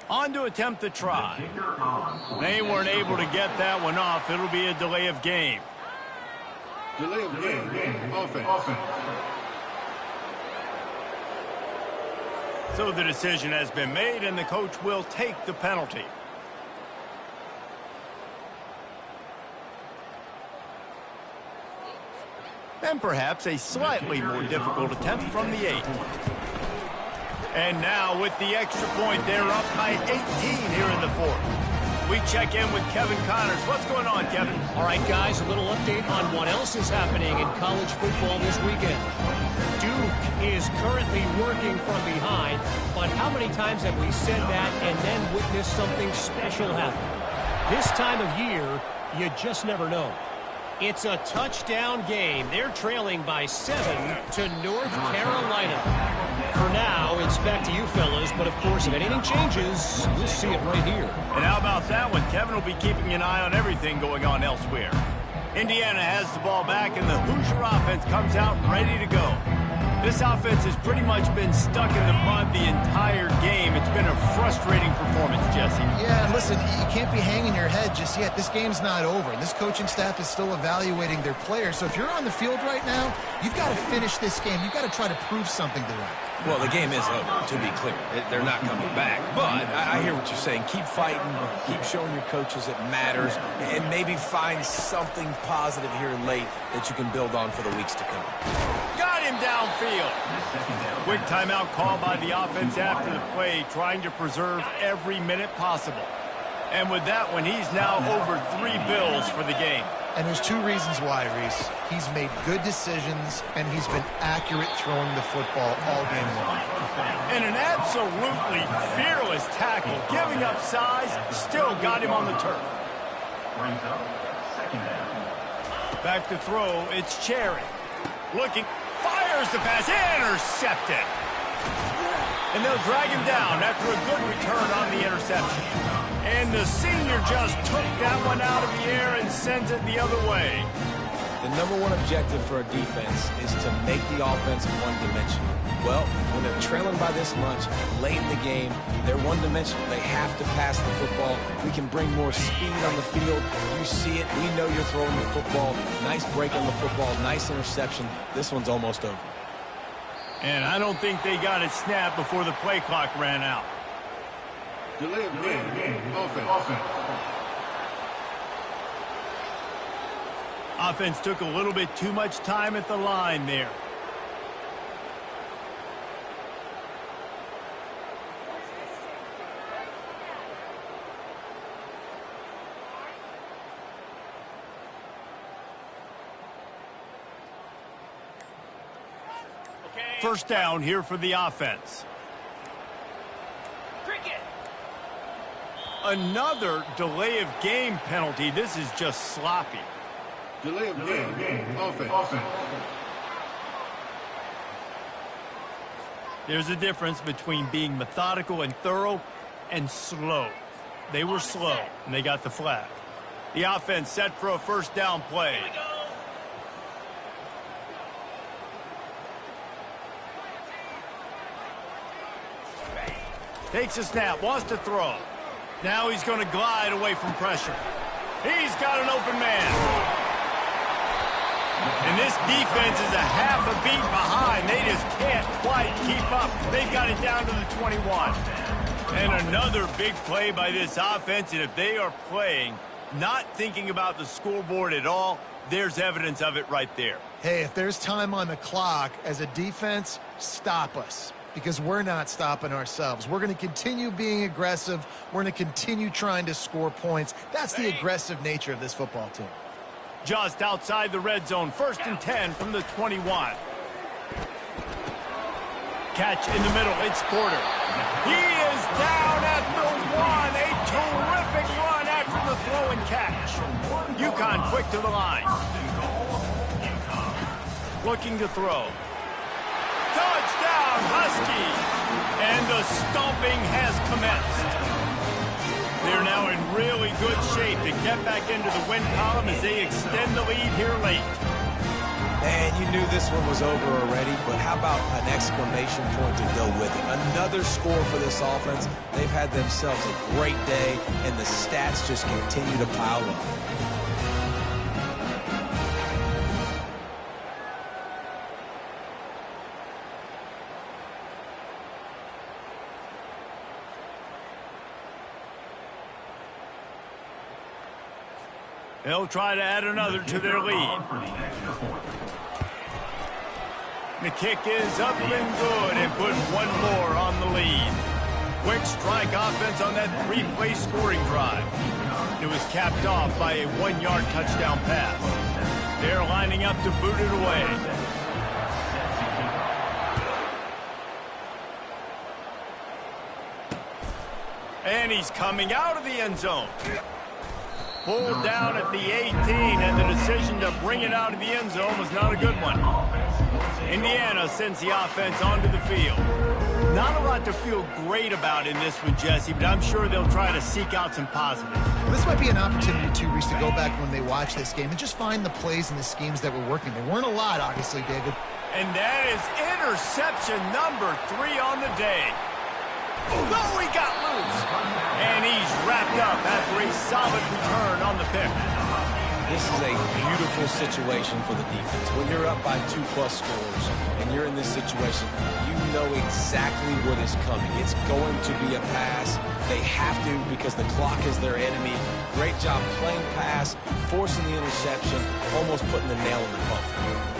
On to attempt the try. They weren't able to get that one off. It'll be a delay of game. Delay of game. Offense. So the decision has been made, and the coach will take the penalty. And perhaps a slightly more difficult attempt from the 8. And now with the extra point, they're up by 18 here in the 4th. We check in with Kevin Connors. What's going on, Kevin? All right, guys, a little update on what else is happening in college football this weekend. Duke is currently working from behind, but how many times have we said that and then witnessed something special happen? This time of year, you just never know. It's a touchdown game. They're trailing by 7 to North Carolina. For now, it's back to you fellas, but of course, if anything changes, we'll see it right here. And how about that one? Kevin will be keeping an eye on everything going on elsewhere. Indiana has the ball back, and the Hoosier offense comes out ready to go. This offense has pretty much been stuck in the mud the entire game. It's been a frustrating performance, Jesse. Yeah, and listen, you can't be hanging your head just yet. This game's not over, and this coaching staff is still evaluating their players. So if you're on the field right now, you've got to finish this game. You've got to try to prove something to them. Well, the game is over, to be clear. They're not coming back. But I hear what you're saying. Keep fighting. Keep showing your coaches it matters. And maybe find something positive here late that you can build on for the weeks to come. Got him downfield. Quick timeout call by the offense after the play, trying to preserve every minute possible. And with that one, he's now over 3 bills for the game. And there's 2 reasons why, Reese. He's made good decisions, and he's been accurate throwing the football all game long. And an absolutely fearless tackle, giving up size, still got him on the turf. Back to throw, it's Cherry. Looking, fires the pass, intercepted. And they'll drag him down after a good return on the interception. And the senior just took that one out of the air and sends it the other way. The number one objective for a defense is to make the offense one-dimensional. Well, when they're trailing by this much, late in the game, they're one-dimensional. They have to pass the football. We can bring more speed on the field. You see it. We know you're throwing the football. Nice break on the football. Nice interception. This one's almost over. And I don't think they got it snapped before the play clock ran out. Delay of game. Offense. Offense took a little bit too much time at the line there. First down here for the offense. Another delay of game penalty. This is just sloppy. Delay of game. Offense. There's a difference between being methodical and thorough and slow. They were slow, and they got the flag. The offense set for a first down play. Takes a snap, wants to throw. Now he's going to glide away from pressure. He's got an open man. And this defense is a half a beat behind. They just can't quite keep up. They've got it down to the 21. And another big play by this offense. And if they are playing, not thinking about the scoreboard at all, there's evidence of it right there. Hey, if there's time on the clock, as a defense, stop us. Because we're not stopping ourselves. We're going to continue being aggressive. We're going to continue trying to score points. That's the aggressive nature of this football team. Just outside the red zone, 1st and 10 from the 21. Catch in the middle, it's Porter. He is down at the 1. A terrific run after the throw and catch. Uconn quick to the line. Looking to throw. Touchdown, Huskies! And the stomping has commenced. They're now in really good shape to get back into the win column as they extend the lead here late. And you knew this one was over already, but how about an exclamation point to go with it? Another score for this offense. They've had themselves a great day, and the stats just continue to pile up. They'll try to add another to their lead. The kick is up and good and put one more on the lead. Quick strike offense on that three-play scoring drive. It was capped off by a 1-yard touchdown pass. They're lining up to boot it away. And he's coming out of the end zone. Pulled down at the 18, and the decision to bring it out of the end zone was not a good one. Indiana sends the offense onto the field. Not a lot to feel great about in this one, Jesse, but I'm sure they'll try to seek out some positives. Well, this might be an opportunity, too, Reese, to go back when they watch this game and just find the plays and the schemes that were working. There weren't a lot, obviously, David. And that is interception number 3 on the day. Oh, he got loose. And he's wrapped up after a solid return on the pick. This is a beautiful situation for the defense. When you're up by 2+ scores and you're in this situation, you know exactly what is coming. It's going to be a pass. They have to because the clock is their enemy. Great job playing pass, forcing the interception, almost putting the nail in the coffin.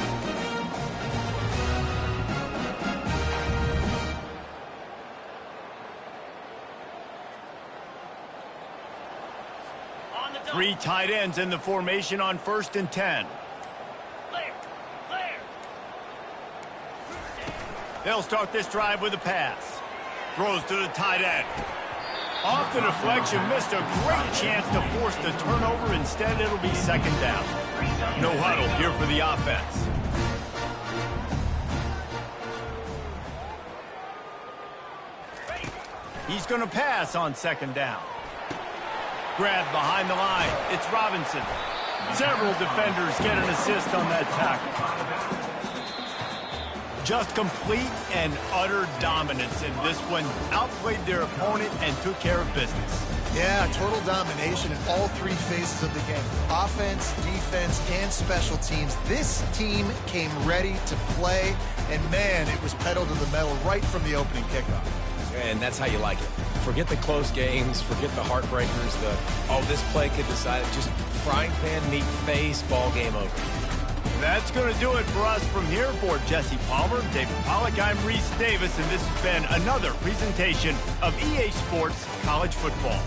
Three tight ends in the formation on 1st and 10. They'll start this drive with a pass. Throws to the tight end. Off the deflection, missed a great chance to force the turnover. Instead, it'll be 2nd down. No huddle here for the offense. He's going to pass on 2nd down. Grabbed behind the line. It's Robinson. Several defenders get an assist on that tackle. Just complete and utter dominance in this one. Outplayed their opponent and took care of business. Yeah, total domination in all 3 phases of the game. Offense, defense, and special teams. This team came ready to play, and man, it was pedal to the metal right from the opening kickoff. And that's how you like it. Forget the close games, forget the heartbreakers, this play could decide it. Just frying pan, meat face, ball game over. That's going to do it for us from here. For Jesse Palmer, David Pollack, I'm Reese Davis, and this has been another presentation of EA Sports College Football.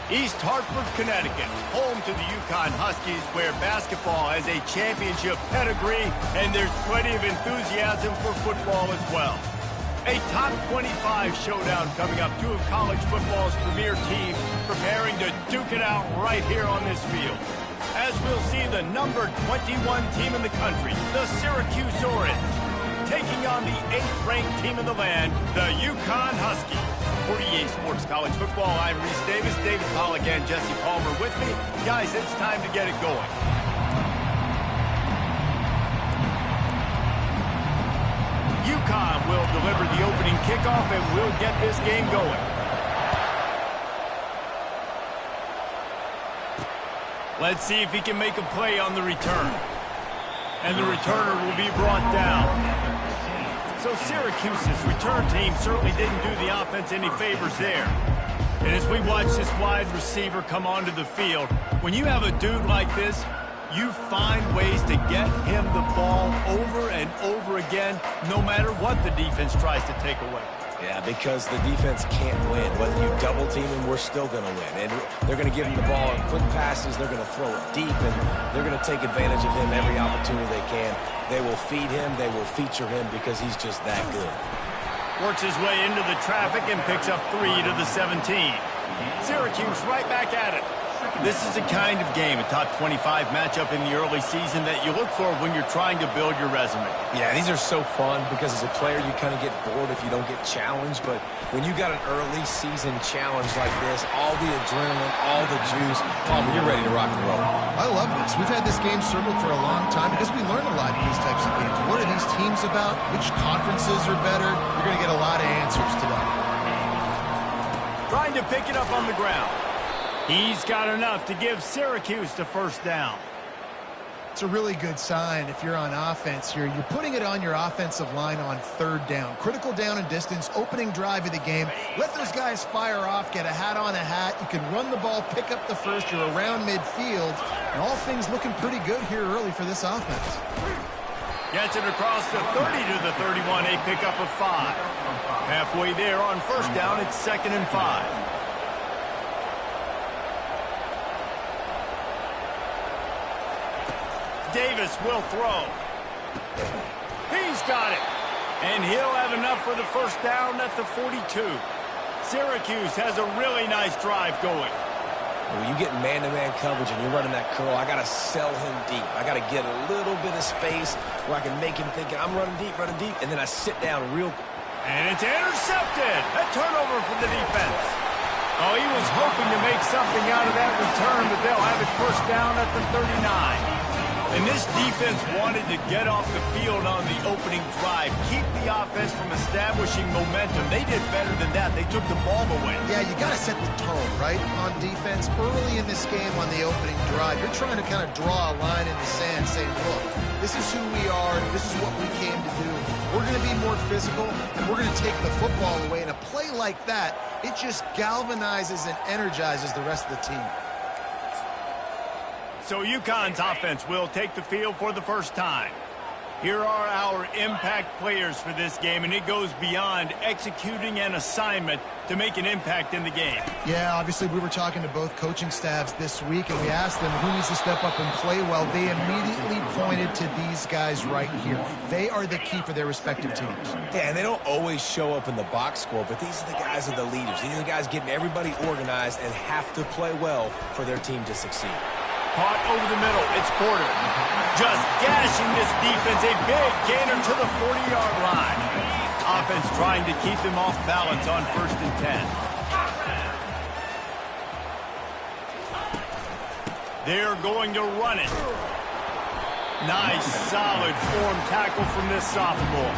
East Hartford, Connecticut, home to the Uconn Huskies, where basketball has a championship pedigree, and there's plenty of enthusiasm for football as well. A top 25 showdown coming up. Two of college football's premier teams preparing to duke it out right here on this field. As we'll see the number 21 team in the country, the Syracuse Orange, taking on the 8th-ranked team in the land, the Uconn Huskies. For EA Sports College Football, I'm Reese Davis, David Pollack, and Jesse Palmer with me. Guys, it's time to get it going. Uconn will deliver the opening kickoff, and we'll get this game going. Let's see if he can make a play on the return. And the returner will be brought down. So Syracuse's return team certainly didn't do the offense any favors there. And as we watch this wide receiver come onto the field, when you have a dude like this, you find ways to get him the ball over and over again, no matter what the defense tries to take away. Yeah, because the defense can't win. Whether you double team him, we're still going to win. And they're going to give him the ball in quick passes. They're going to throw it deep, and they're going to take advantage of him every opportunity they can. They will feed him. They will feature him because he's just that good. Works his way into the traffic and picks up 3 to the 17. Syracuse right back at it. This is the kind of game, a top 25 matchup in the early season, that you look for when you're trying to build your resume. Yeah, these are so fun because as a player, you kind of get bored if you don't get challenged. But when you got an early season challenge like this, all the adrenaline, all the juice, Palmer, you're ready to rock and roll. I love this. We've had this game circled for a long time because we learn a lot in these types of games. What are these teams about? Which conferences are better? You're going to get a lot of answers today. Trying to pick it up on the ground. He's got enough to give Syracuse the first down. It's a really good sign if you're on offense here. You're putting it on your offensive line on 3rd down. Critical down and distance, opening drive of the game. Let those guys fire off, get a hat on a hat. You can run the ball, pick up the first. You're around midfield. And all things looking pretty good here early for this offense. Gets it across the 30 to the 31, a pickup of 5. Halfway there on first down, it's 2nd and 5. Davis will throw. He's got it. And he'll have enough for the first down at the 42. Syracuse has a really nice drive going. When you get man-to-man coverage and you're running that curl, I got to sell him deep. I got to get a little bit of space where I can make him think I'm running deep, and then I sit down real quick. And it's intercepted. A turnover for the defense. Oh, he was hoping to make something out of that return, but they'll have it first down at the 39. And this defense wanted to get off the field on the opening drive, keep the offense from establishing momentum. They did better than that. They took the ball away. Yeah, you got to set the tone, right, on defense. Early in this game on the opening drive, you're trying to kind of draw a line in the sand saying, look, this is who we are. This is what we came to do. We're going to be more physical, and we're going to take the football away. And a play like that, it just galvanizes and energizes the rest of the team. So Uconn's offense will take the field for the first time. Here are our impact players for this game, and it goes beyond executing an assignment to make an impact in the game. Yeah, obviously we were talking to both coaching staffs this week, and we asked them who needs to step up and play well. They immediately pointed to these guys right here. They are the key for their respective teams. Yeah, and they don't always show up in the box score, but these are the guys that are the leaders. These are the guys getting everybody organized and have to play well for their team to succeed. Caught over the middle. It's Porter. Just gashing this defense. A big gainer to the 40-yard line. Offense trying to keep them off balance on 1st and 10. They're going to run it. Nice, solid form tackle from this sophomore.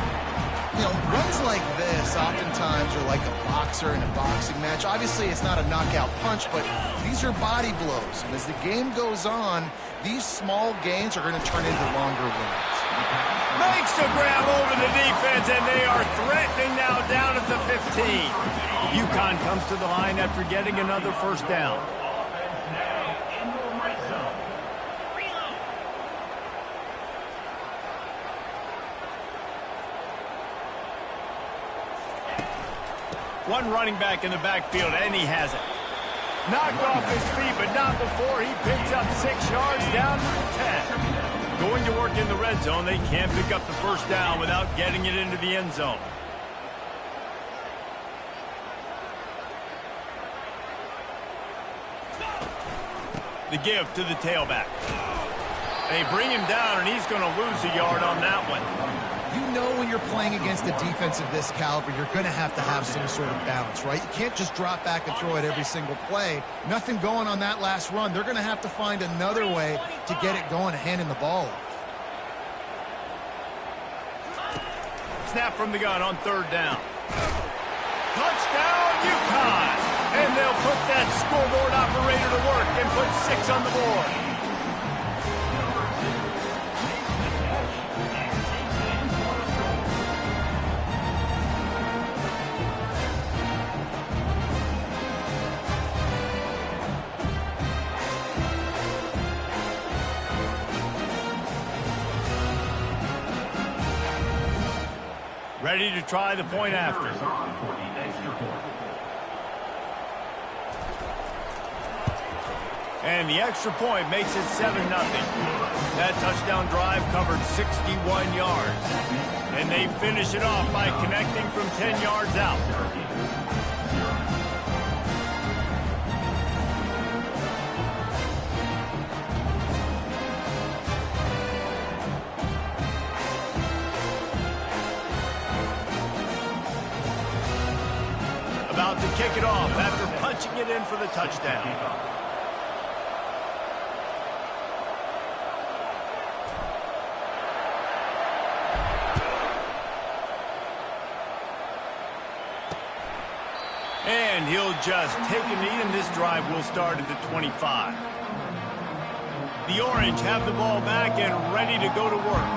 You know, runs like this oftentimes are like a boxer in a boxing match. Obviously, it's not a knockout punch, but these are body blows. And as the game goes on, these small gains are going to turn into longer wins. Makes the grab over the defense, and they are threatening now down at the 15. Uconn comes to the line after getting another first down. One running back in the backfield, and he has it. Knocked off his feet, but not before he picks up 6 yards down to the 10. Going to work in the red zone, they can't pick up the first down without getting it into the end zone. The give to the tailback. They bring him down, and he's going to lose a yard on that one. You know when you're playing against a defense of this caliber, you're going to have some sort of balance, right? You can't just drop back and throw it every single play. Nothing going on that last run. They're going to have to find another way to get it going and handing the ball off. Snap from the gun on 3rd down. Touchdown, Uconn! And they'll put that scoreboard operator to work and put 6 on the board. Ready to try the point after. And the extra point makes it 7-0. That touchdown drive covered 61 yards. And they finish it off by connecting from 10 yards out. About to kick it off after punching it in for the touchdown. And he'll just take a knee, and this drive will start at the 25. The Orange have the ball back and ready to go to work.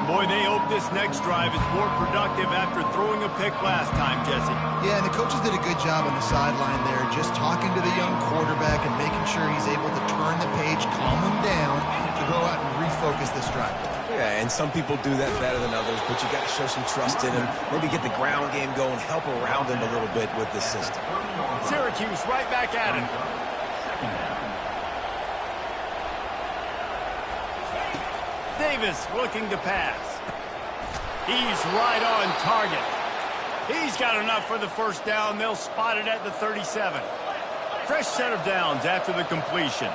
Boy, they hope this next drive is more productive after throwing a pick last time, Jesse. Yeah, and the coaches did a good job on the sideline there, just talking to the young quarterback and making sure he's able to turn the page, calm him down, to go out and refocus this drive. Yeah, and some people do that better than others, but you got to show some trust in him. Maybe get the ground game going, help around him a little bit with this system. Syracuse right back at him. Davis looking to pass. He's right on target. He's got enough for the first down. They'll spot it at the 37. Fresh set of downs after the completion.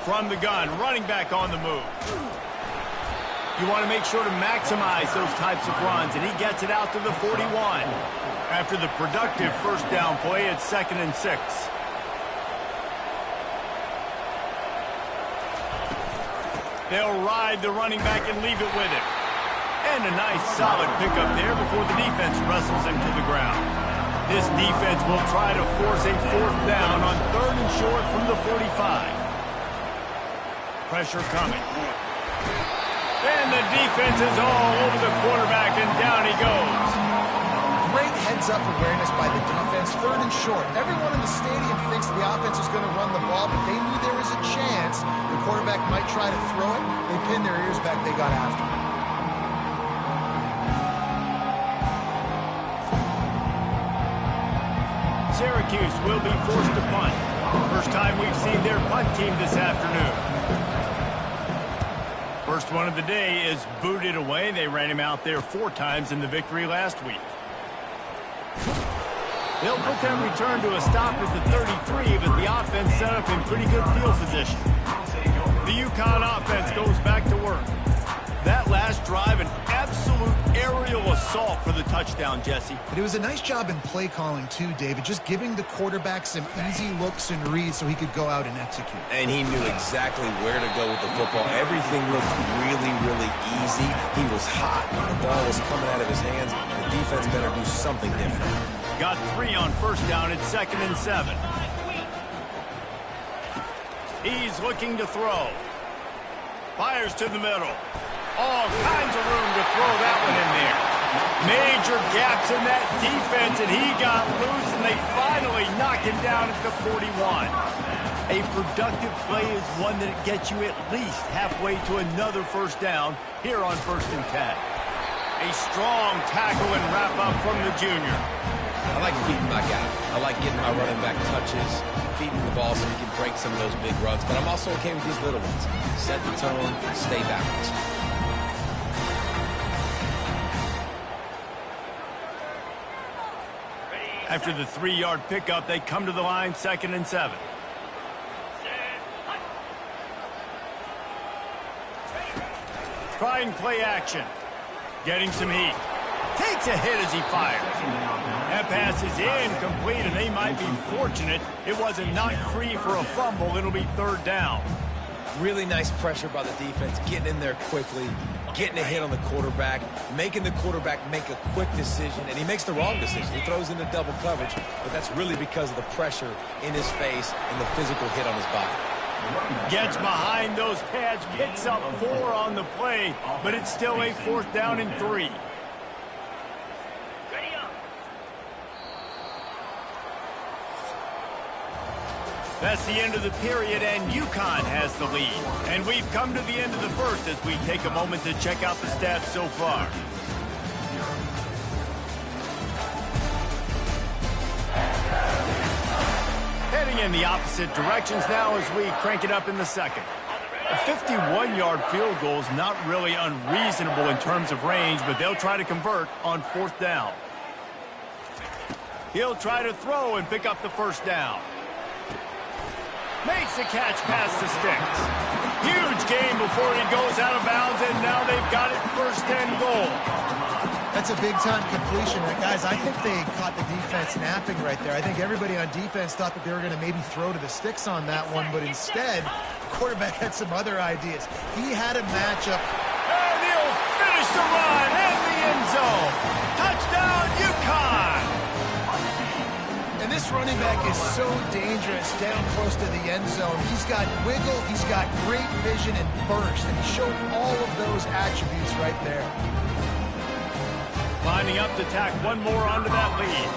From the gun, running back on the move. You want to make sure to maximize those types of runs, and he gets it out to the 41. After the productive first down play, it's 2nd and 6. They'll ride the running back and leave it with him. And a nice solid pickup there before the defense wrestles him to the ground. This defense will try to force a 4th down on 3rd and short from the 45. Pressure coming. And the defense is all over the quarterback, and down he goes. Great heads-up awareness by the defense, 3rd and short. Everyone in the stadium thinks the offense is going to run the ball, but they knew there was a chance the quarterback might try to throw it. They pinned their ears back. They got after it. Syracuse will be forced to punt. First time we've seen their punt team this afternoon. First one of the day is booted away. They ran him out there 4 times in the victory last week. They'll put them return to a stop at the 33, but the offense set up in pretty good field position. The Uconn offense goes back to work. That last drive, an absolute aerial assault for the touchdown, Jesse. But it was a nice job in play calling, too, David, just giving the quarterback some easy looks and reads so he could go out and execute. And he knew exactly where to go with the football. Everything looked really, really easy. He was hot. The ball was coming out of his hands. The defense better do something different. Got 3 on first down at 2nd and 7. He's looking to throw. Fires to the middle. All kinds of room to throw that one in there. Major gaps in that defense, and he got loose, and they finally knock him down at the 41. A productive play is one that gets you at least halfway to another first down here on 1st and 10. A strong tackle and wrap-up from the junior. I like feeding my guy. I like getting my running back touches, feeding the ball so he can break some of those big runs. But I'm also okay with these little ones. Set the tone, stay balanced. After the 3-yard pickup, they come to the line, 2nd and 7. Trying play action. Getting some heat. Takes a hit as he fires. That pass is incomplete, and they might be fortunate it wasn't knocked free for a fumble. It'll be 3rd down. Really nice pressure by the defense, getting in there quickly, getting a hit on the quarterback, making the quarterback make a quick decision, and he makes the wrong decision. He throws into double coverage, but that's really because of the pressure in his face and the physical hit on his body. Gets behind those pads, picks up 4 on the play, but it's still a 4th down and 3. That's the end of the period, and Uconn has the lead. And we've come to the end of the first as we take a moment to check out the stats so far. Heading in the opposite directions now as we crank it up in the second. A 51-yard field goal is not really unreasonable in terms of range, but they'll try to convert on 4th down. He'll try to throw and pick up the 1st down. Makes the catch past the sticks. Huge gain before he goes out of bounds, and now they've got it 1st and goal. That's a big-time completion. Guys, I think they caught the defense napping right there. I think everybody on defense thought that they were going to maybe throw to the sticks on that one, but instead, the quarterback had some other ideas. He had a matchup. And he'll finish the run in the end zone. Touchdown, Uconn! And this running back is so dangerous down close to the end zone. He's got wiggle, he's got great vision and burst, and he showed all of those attributes right there. Lining up to tack one more onto that lead.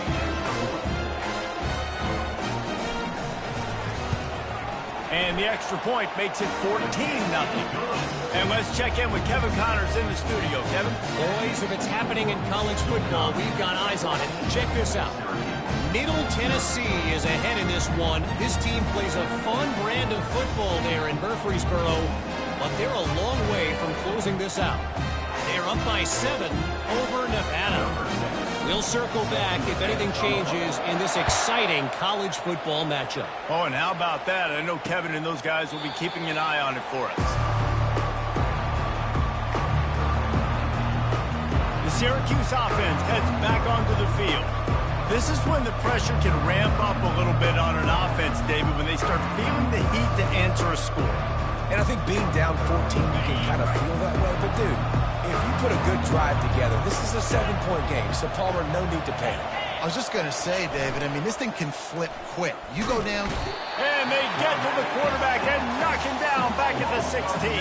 And the extra point makes it 14-0. And let's check in with Kevin Connors in the studio. Kevin? Boys, if it's happening in college football, we've got eyes on it. Check this out. Middle Tennessee is ahead in this one. This team plays a fun brand of football there in Murfreesboro, but they're a long way from closing this out. They're up by 7 over Nevada. We'll circle back if anything changes in this exciting college football matchup. Oh, and how about that? I know Kevin and those guys will be keeping an eye on it for us. The Syracuse offense heads back onto the field. This is when the pressure can ramp up a little bit on an offense, David, when they start feeling the heat to answer a score. And I think being down 14, you can kind of feel that way. But, dude, if you put a good drive together, this is a 7-point game, so Palmer, no need to panic. I was just going to say, David, I mean, this thing can flip quick. You go down. And they get to the quarterback and knock him down back at the 16.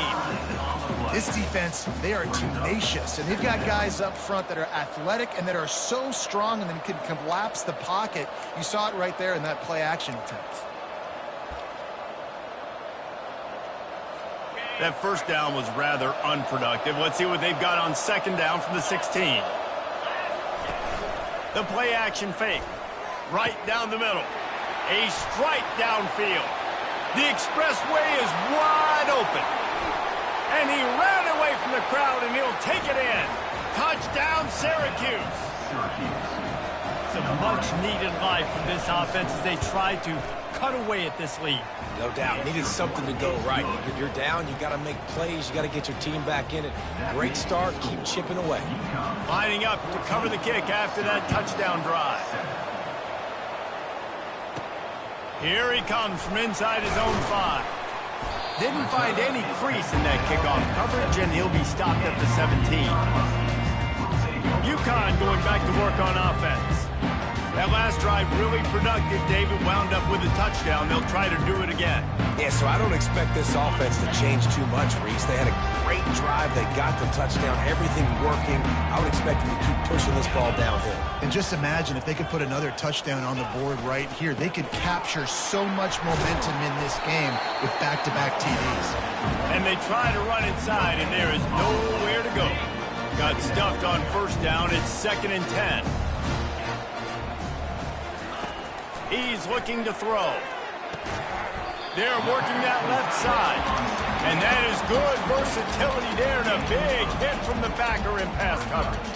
This defense, they are tenacious, and they've got guys up front that are athletic and that are so strong and then can collapse the pocket. You saw it right there in that play-action attempt. That 1st down was rather unproductive. Let's see what they've got on 2nd down from the 16. The play-action fake. Right down the middle. A strike downfield. The expressway is wide open. And he ran away from the crowd, and he'll take it in. Touchdown, Syracuse. Some much-needed life from this offense as they try to cut away at this lead. No doubt. Needed something to go right. You're down. You got to make plays. You got to get your team back in it. Great start. Keep chipping away. Lining up to cover the kick after that touchdown drive. Here he comes from inside his own 5. Didn't find any crease in that kickoff coverage, and he'll be stopped at the 17. Uconn going back to work on offense. That last drive really productive. David wound up with a touchdown. They'll try to do it again. Yeah, so I don't expect this offense to change too much, Reese. They had a great drive. They got the touchdown. Everything working. I would expect them to keep pushing this ball downhill. And just imagine if they could put another touchdown on the board right here. They could capture so much momentum in this game with back-to-back TDs. And they try to run inside, and there is nowhere to go. Got stuffed on first down. It's 2nd and 10. He's looking to throw. They're working that left side. And that is good versatility there, and a big hit from the backer in pass coverage.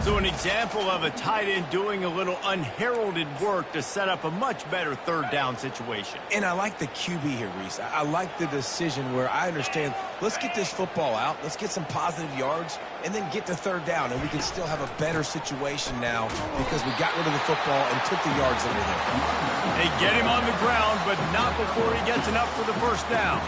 So an example of a tight end doing a little unheralded work to set up a much better third down situation. And I like the QB here, Reese. I like the decision where I understand, let's get this football out, let's get some positive yards, and then get to third down, and we can still have a better situation now because we got rid of the football and took the yards that were there. They get him on the ground, but not before he gets enough for the first down.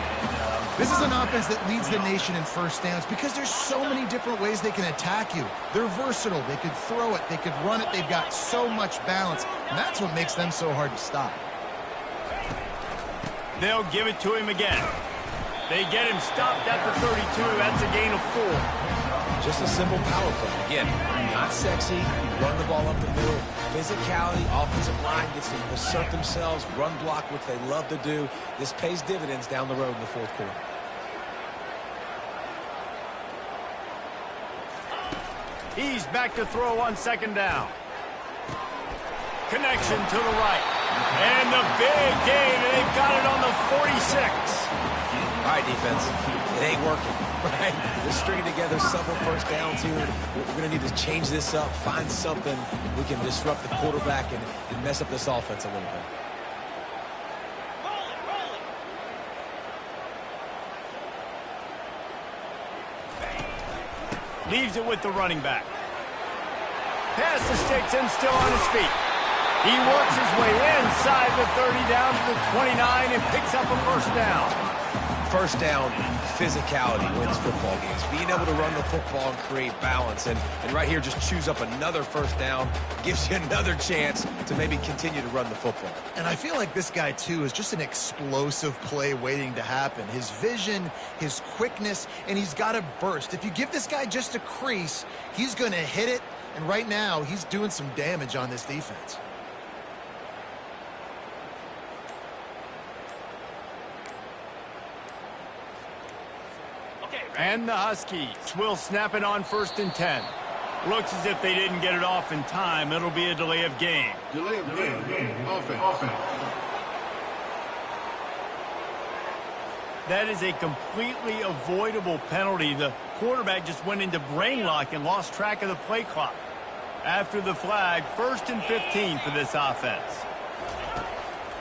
This is an offense that leads the nation in first downs because there's so many different ways they can attack you. They're versatile. They could throw it. They could run it. They've got so much balance, and that's what makes them so hard to stop. They'll give it to him again. They get him stopped at the 32. That's a gain of 4. Just a simple power play. Again, not sexy, run the ball up the middle. Physicality, offensive line gets to assert themselves, run block, which they love to do. This pays dividends down the road in the fourth quarter. He's back to throw on 2nd down. Connection to the right. And the big gain, and they've got it on the 46. All right, defense, it ain't working, right? We're stringing together several first downs here. We're going to need to change this up, find something we can disrupt the quarterback and mess up this offense a little bit. Leaves it with the running back. Pass the sticks and still on his feet. He works his way inside the 30 down to the 29 and picks up a first down. First down, physicality wins football games. Being able to run the football and create balance. And right here, just choose up another first down. Gives you another chance to maybe continue to run the football. And I feel like this guy, too, is just an explosive play waiting to happen. His vision, his quickness, and he's got a burst. If you give this guy just a crease, he's going to hit it. And right now, he's doing some damage on this defense. And the Huskies will snap it on 1st and 10. Looks as if they didn't get it off in time. It'll be a delay of game. Delay of game. Offense. That is a completely avoidable penalty. The quarterback just went into brain lock and lost track of the play clock. After the flag, 1st and 15 for this offense.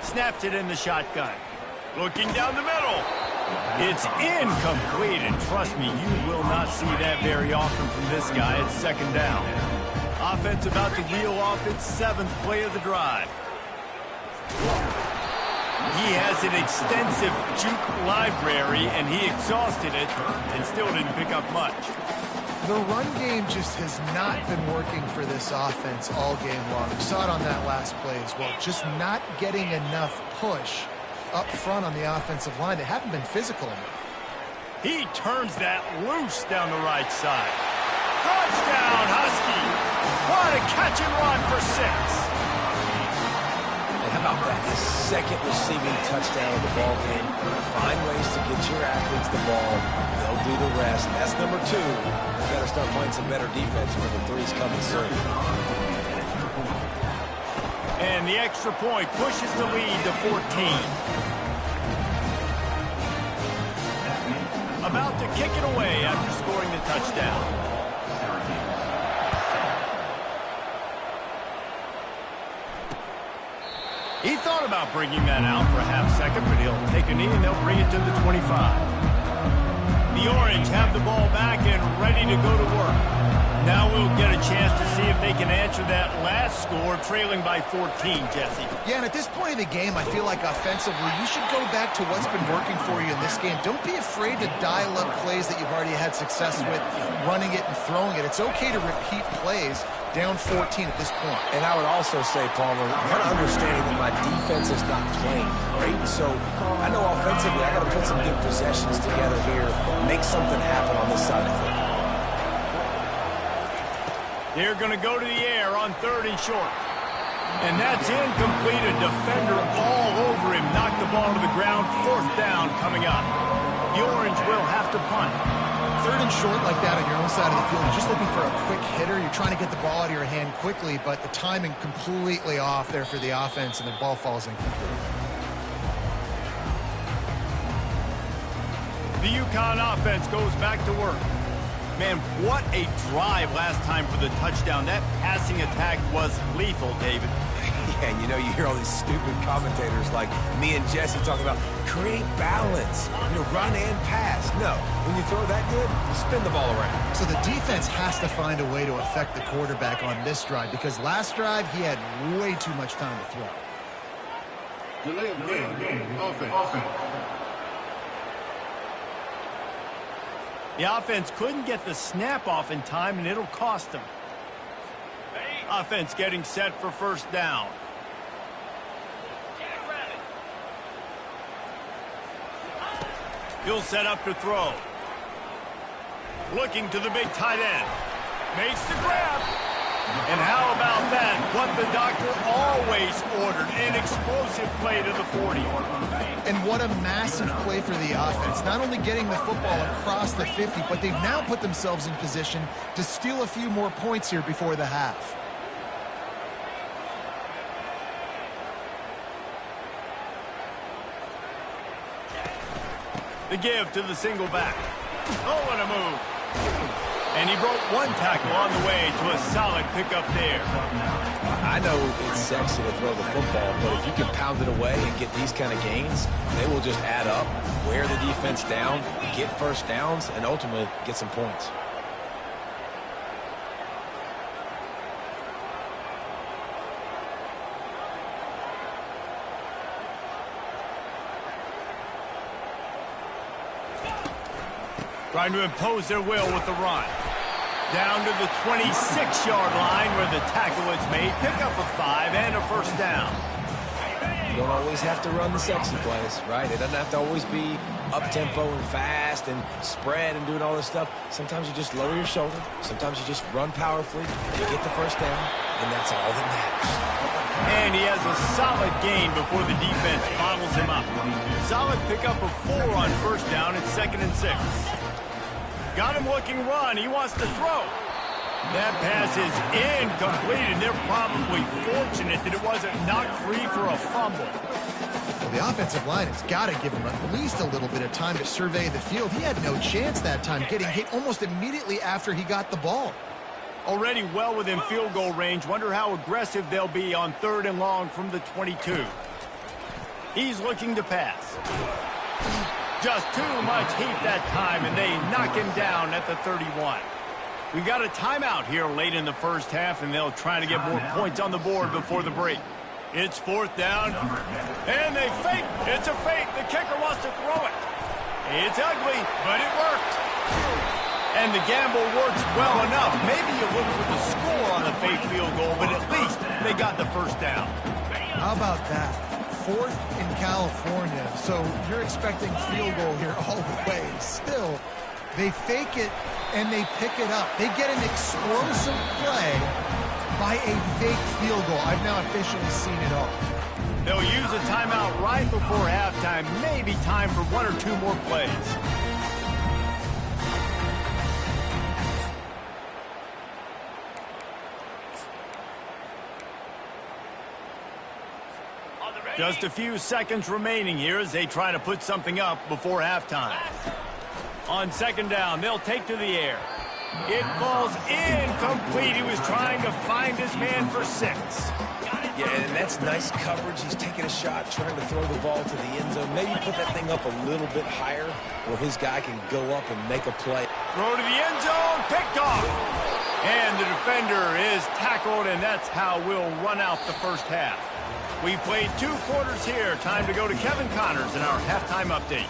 Snaps it in the shotgun. Looking down the middle. It's incomplete, and trust me, you will not see that very often from this guy. It's 2nd down. Offense about to reel off its 7th play of the drive. He has an extensive juke library, and he exhausted it and still didn't pick up much. The run game just has not been working for this offense all game long. We saw it on that last play as well. Just not getting enough push up front on the offensive line. They haven't been physical enough. He turns that loose down the right side. Touchdown, Husky! What a catch and run for 6. And how about that? His 2nd receiving touchdown of the ball game. Find ways to get your athletes the ball. They'll do the rest. That's number 2. We've got to start playing some better defense. Number 3's coming soon. And the extra point pushes the lead to 14. About to kick it away after scoring the touchdown. He thought about bringing that out for a half second, but he'll take a knee and they'll bring it to the 25. The Orange have the ball back and ready to go to work. Now we'll get a chance to see if they can answer that last score, trailing by 14, Jesse. Yeah, and at this point of the game, I feel like offensively, you should go back to what's been working for you in this game. Don't be afraid to dial up plays that you've already had success with, running it and throwing it. It's okay to repeat plays down 14 at this point. And I would also say, Palmer, kind of understanding that my defense is not playing great. So I know offensively I got to put some good possessions together here, make something happen on this side of the football. They're going to go to the air on 3rd and short. And that's incomplete. A defender all over him. Knocked the ball to the ground. 4th down coming up. The Orange will have to punt. third and short like that on your own side of the field, you're just looking for a quick hitter. You're trying to get the ball out of your hand quickly, but the timing completely off there for the offense, and the ball falls incomplete. The Uconn offense goes back to work. Man, what a drive last time for the touchdown. That passing attack was lethal, David. Yeah, and you hear all these stupid commentators like me and Jesse talking about create balance, run and pass. No, when you throw that good, spin the ball around. So the defense has to find a way to affect the quarterback on this drive, because last drive he had way too much time to throw. Delay of game. Offense. The offense couldn't get the snap off in time, and it'll cost them. Offense getting set for first down. He'll set up to throw. Looking to the big tight end. Makes the grab. And how about that? What the doctor always ordered. An explosive play to the 40. And what a massive play for the offense. Not only getting the football across the 50, but they've now put themselves in position to steal a few more points here before the half. The give to the single back. Oh, what a move. And he broke one tackle on the way to a solid pickup there. I know it's sexy to throw the football, but if you can pound it away and get these kind of gains, they will just add up, wear the defense down, get first downs, and ultimately get some points. Trying to impose their will with the run. Down to the 26-yard line where the tackle is made. Pick up a 5 and a first down. You don't always have to run the sexy plays, right? It doesn't have to always be up-tempo and fast and spread and doing all this stuff. Sometimes you just lower your shoulder. Sometimes you just run powerfully. You get the first down, and that's all that matters. And he has a solid gain before the defense bottles him up. Solid pickup of 4 on first down at 2nd and 6. Got him looking run. He wants to throw. That pass is incomplete, and they're probably fortunate that it wasn't knocked free for a fumble. Well, the offensive line has got to give him at least a little bit of time to survey the field. He had no chance that time, getting hit almost immediately after he got the ball. Already well within field goal range. Wonder how aggressive they'll be on 3rd and long from the 22. He's looking to pass. Just too much heat that time, and they knock him down at the 31. We got a timeout here late in the first half, and they'll try to get more points on the board before the break. It's 4th down, and they fake. It's a fake. The kicker wants to throw it. It's ugly, but it worked. And the gamble works well enough. Maybe you look for the score on the fake field goal, but at least they got the first down. How about that? 4th in California, so you're expecting field goal here all the way. Still, they fake it and they pick it up. They get an explosive play by a fake field goal. I've now officially seen it all. They'll use a timeout right before halftime. Maybe time for 1 or 2 more plays. Just a few seconds remaining here as they try to put something up before halftime. On 2nd down, they'll take to the air. It falls incomplete. He was trying to find his man for 6. Yeah, and that's nice coverage. He's taking a shot, trying to throw the ball to the end zone. Maybe put that thing up a little bit higher where his guy can go up and make a play. Throw to the end zone, picked off. And the defender is tackled, and that's how we'll run out the first half. We've played 2 quarters here. Time to go to Kevin Connors in our halftime update.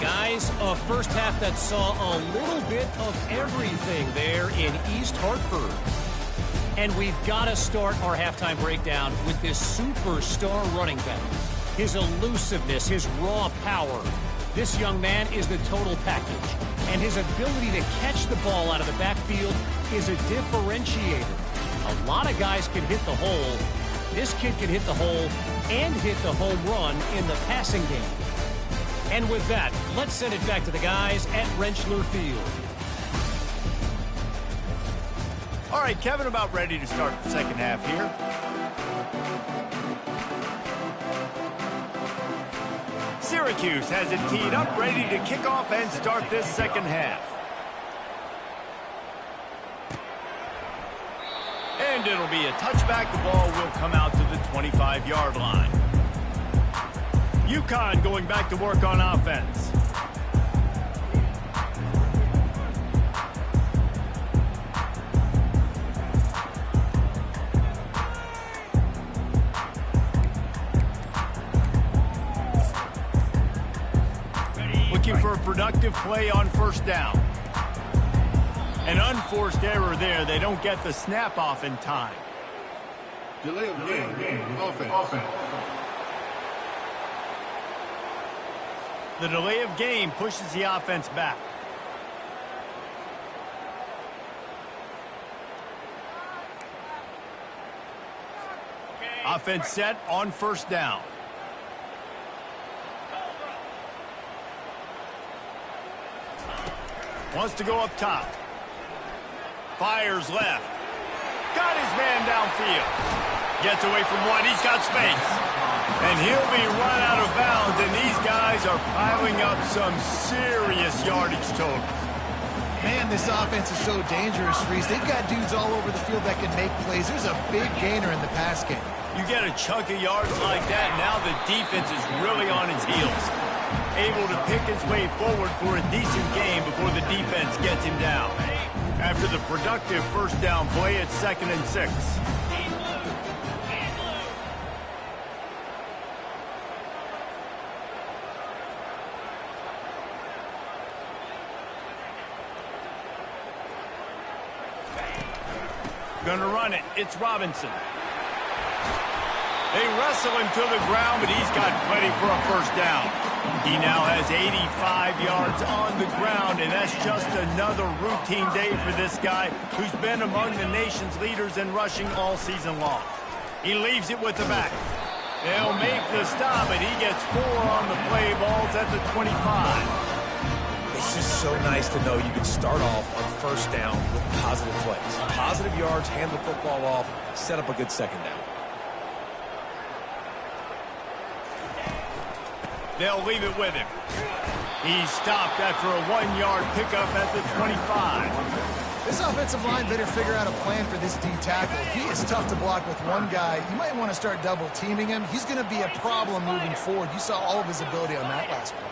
Guys, a first half that saw a little bit of everything there in East Hartford. And we've got to start our halftime breakdown with this superstar running back. His elusiveness, his raw power. This young man is the total package. And his ability to catch the ball out of the backfield is a differentiator. A lot of guys can hit the hole. This kid can hit the hole and hit the home run in the passing game. And with that, let's send it back to the guys at Rentschler Field. All right, Kevin, about ready to start the second half here. Syracuse has it teed up, ready to kick off and start this second half. And it'll be a touchback. The ball will come out to the 25-yard line. Uconn going back to work on offense. Looking for a productive play on first down. An unforced error there. They don't get the snap off in time. Delay of game. Offense. The delay of game pushes the offense back. Offense set on first down. Wants to go up top. Fires left. Got his man downfield. Gets away from one. He's got space. And he'll be run out of bounds. And these guys are piling up some serious yardage totals. Man, this offense is so dangerous, Reese. They've got dudes all over the field that can make plays. There's a big gainer in the pass game. You get a chunk of yards like that, now the defense is really on its heels. Able to pick his way forward for a decent game before the defense gets him down. After the productive first down play, it's 2nd and 6. Gonna run it. It's Robinson. They wrestle him to the ground, but he's got plenty for a first down. He now has 85 yards on the ground, and that's just another routine day for this guy who's been among the nation's leaders in rushing all season long. He leaves it with the back. They'll make the stop, and he gets 4 on the play. Balls at the 25. It's just so nice to know you can start off on first down with positive plays. Positive yards, hand the football off, set up a good second down. They'll leave it with him. He's stopped after a 1-yard pickup at the 25. This offensive line better figure out a plan for this D tackle. He is tough to block with one guy. You might want to start double teaming him. He's going to be a problem moving forward. You saw all of his ability on that last play.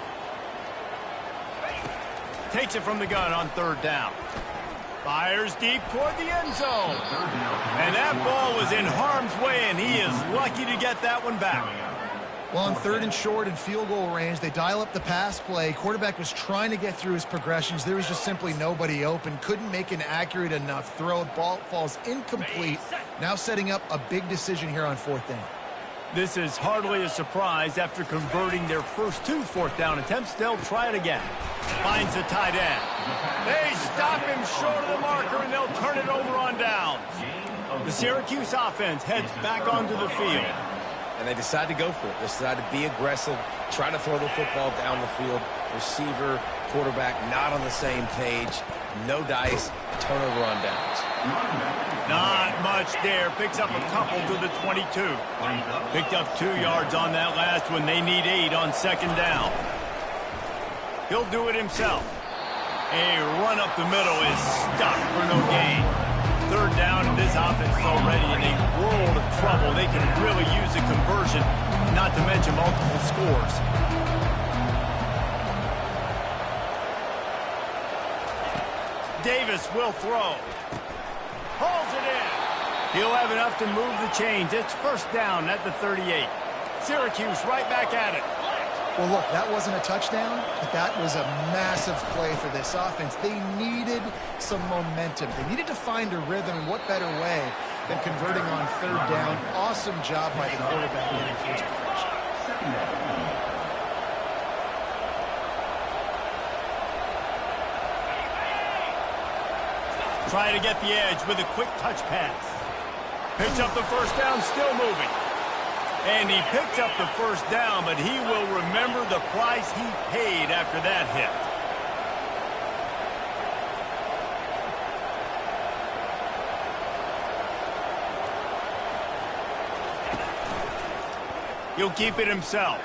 Takes it from the gun on 3rd down. Fires deep toward the end zone. And that ball was in harm's way, and he is lucky to get that one back. Well, on 3rd and short and field goal range, they dial up the pass play. Quarterback was trying to get through his progressions. There was just simply nobody open. Couldn't make an accurate enough throw. Ball falls incomplete. Now setting up a big decision here on 4th down. This is hardly a surprise. After converting their first 2 4th down attempts, they'll try it again. Finds the tight end. They stop him short of the marker, and they'll turn it over on downs. The Syracuse offense heads back onto the field. And they decide to go for it. They decide to be aggressive, try to throw the football down the field. Receiver, quarterback, not on the same page. No dice, turnover on downs. Not much there. Picks up a couple to the 22. Picked up 2 yards on that last one. They need 8 on 2nd down. He'll do it himself. A run up the middle is stopped for no gain. 3rd down, and this offense is already in a world of trouble. They can really use a conversion, not to mention multiple scores. Davis will throw. Hauls it in. He'll have enough to move the chains. It's 1st down at the 38. Syracuse right back at it. Well, look, that wasn't a touchdown, but that was a massive play for this offense. They needed some momentum. They needed to find a rhythm, and what better way than converting on 3rd down. Awesome job by the quarterback getting first progression. Try to get the edge with a quick touch pass. Picks up the first down, still moving. And he picked up the first down, but he will remember the price he paid after that hit. He'll keep it himself.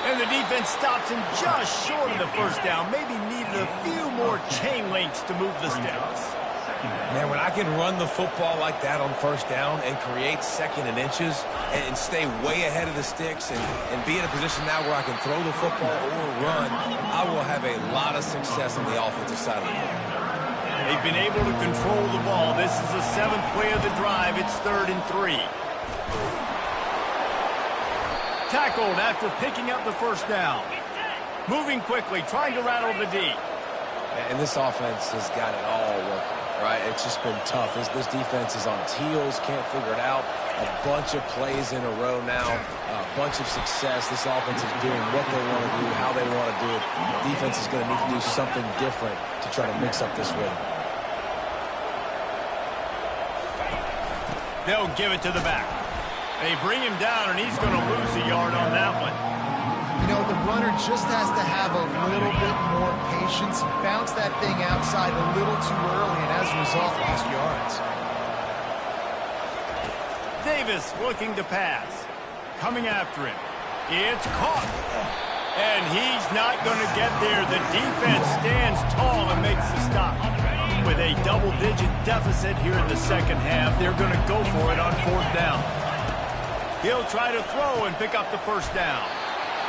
And the defense stops him just short of the first down. Maybe needed a few more chain links to move the sticks. Man, when I can run the football like that on first down and create second and inches and stay way ahead of the sticks and be in a position now where I can throw the football or run, I will have a lot of success on the offensive side of the ball. They've been able to control the ball. This is the 7th play of the drive. It's 3rd and 3. Tackled after picking up the first down. Moving quickly, trying to rattle the D. And this offense has got it all working. Right, it's just been tough. This defense is on its heels, can't figure it out. A bunch of plays in a row now, a bunch of success. This offense is doing what they want to do, how they want to do it. Defense is going to need to do something different to try to mix up this rhythm. They'll give it to the back. They bring him down, and he's going to lose a yard on that one. You know, the runner just has to have a little bit more patience. He bounced that thing outside a little too early, and as a result, lost yards. Davis looking to pass. Coming after him. It's caught. And he's not going to get there. The defense stands tall and makes the stop. With a double-digit deficit here in the second half, they're going to go for it on 4th down. He'll try to throw and pick up the first down.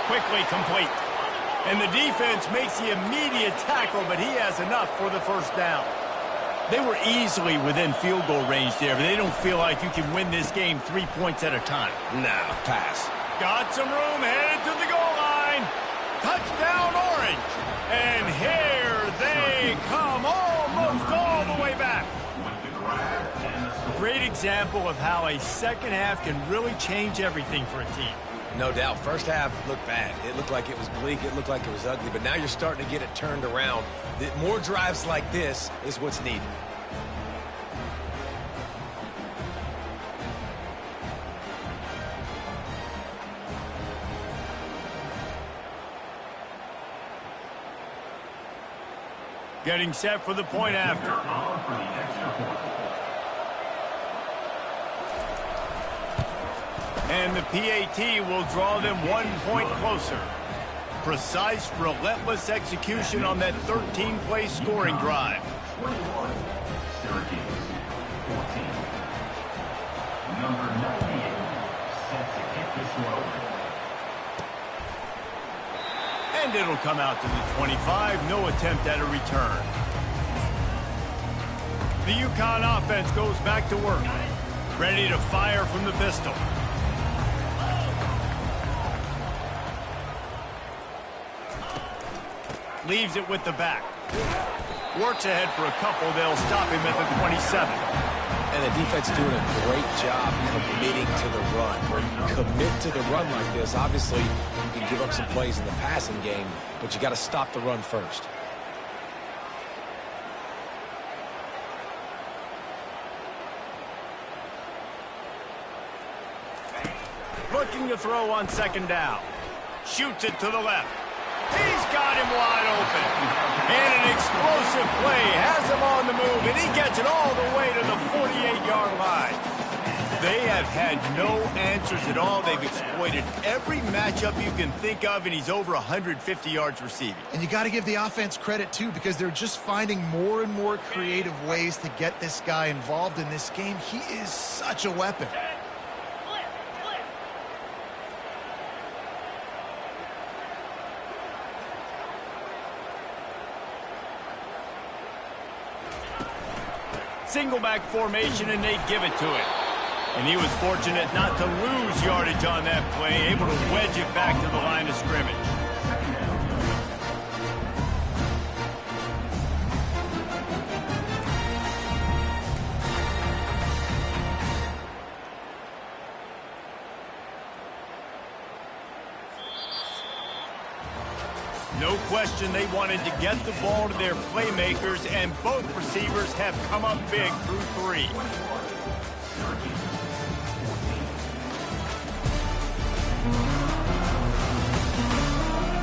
Quickly complete. And the defense makes the immediate tackle, but he has enough for the first down. They were easily within field goal range there, but they don't feel like you can win this game 3 points at a time. Nah, pass. Got some room, headed to the goal line. Touchdown, Orange. And here they come, almost all the way back. Great example of how a second half can really change everything for a team. No doubt. First half looked bad. It looked like it was bleak. It looked like it was ugly. But now you're starting to get it turned around. More drives like this is what's needed. Getting set for the point after. And the PAT will draw them 1 point closer. Precise, relentless execution on that 13-play scoring drive. 21, Syracuse, 14. Number 98, set to kick this one. And it'll come out to the 25. No attempt at a return. The Uconn offense goes back to work. Ready to fire from the pistol. Leaves it with the back. Works ahead for a couple. They'll stop him at the 27. And the defense doing a great job committing to the run. When you commit to the run like this, obviously you can give up some plays in the passing game, but you got to stop the run first. Looking to throw on 2nd down. Shoots it to the left. He's got him wide open. And an explosive play has him on the move, and he gets it all the way to the 48-yard line. They have had no answers at all. They've exploited every matchup you can think of, and he's over 150 yards receiving. And you got to give the offense credit, too, because they're just finding more and more creative ways to get this guy involved in this game. He is such a weapon. Single back formation, and they give it to him. And he was fortunate not to lose yardage on that play, able to wedge it back to the line of scrimmage. No question they wanted to get the ball to their playmakers, and both receivers have come up big through 3.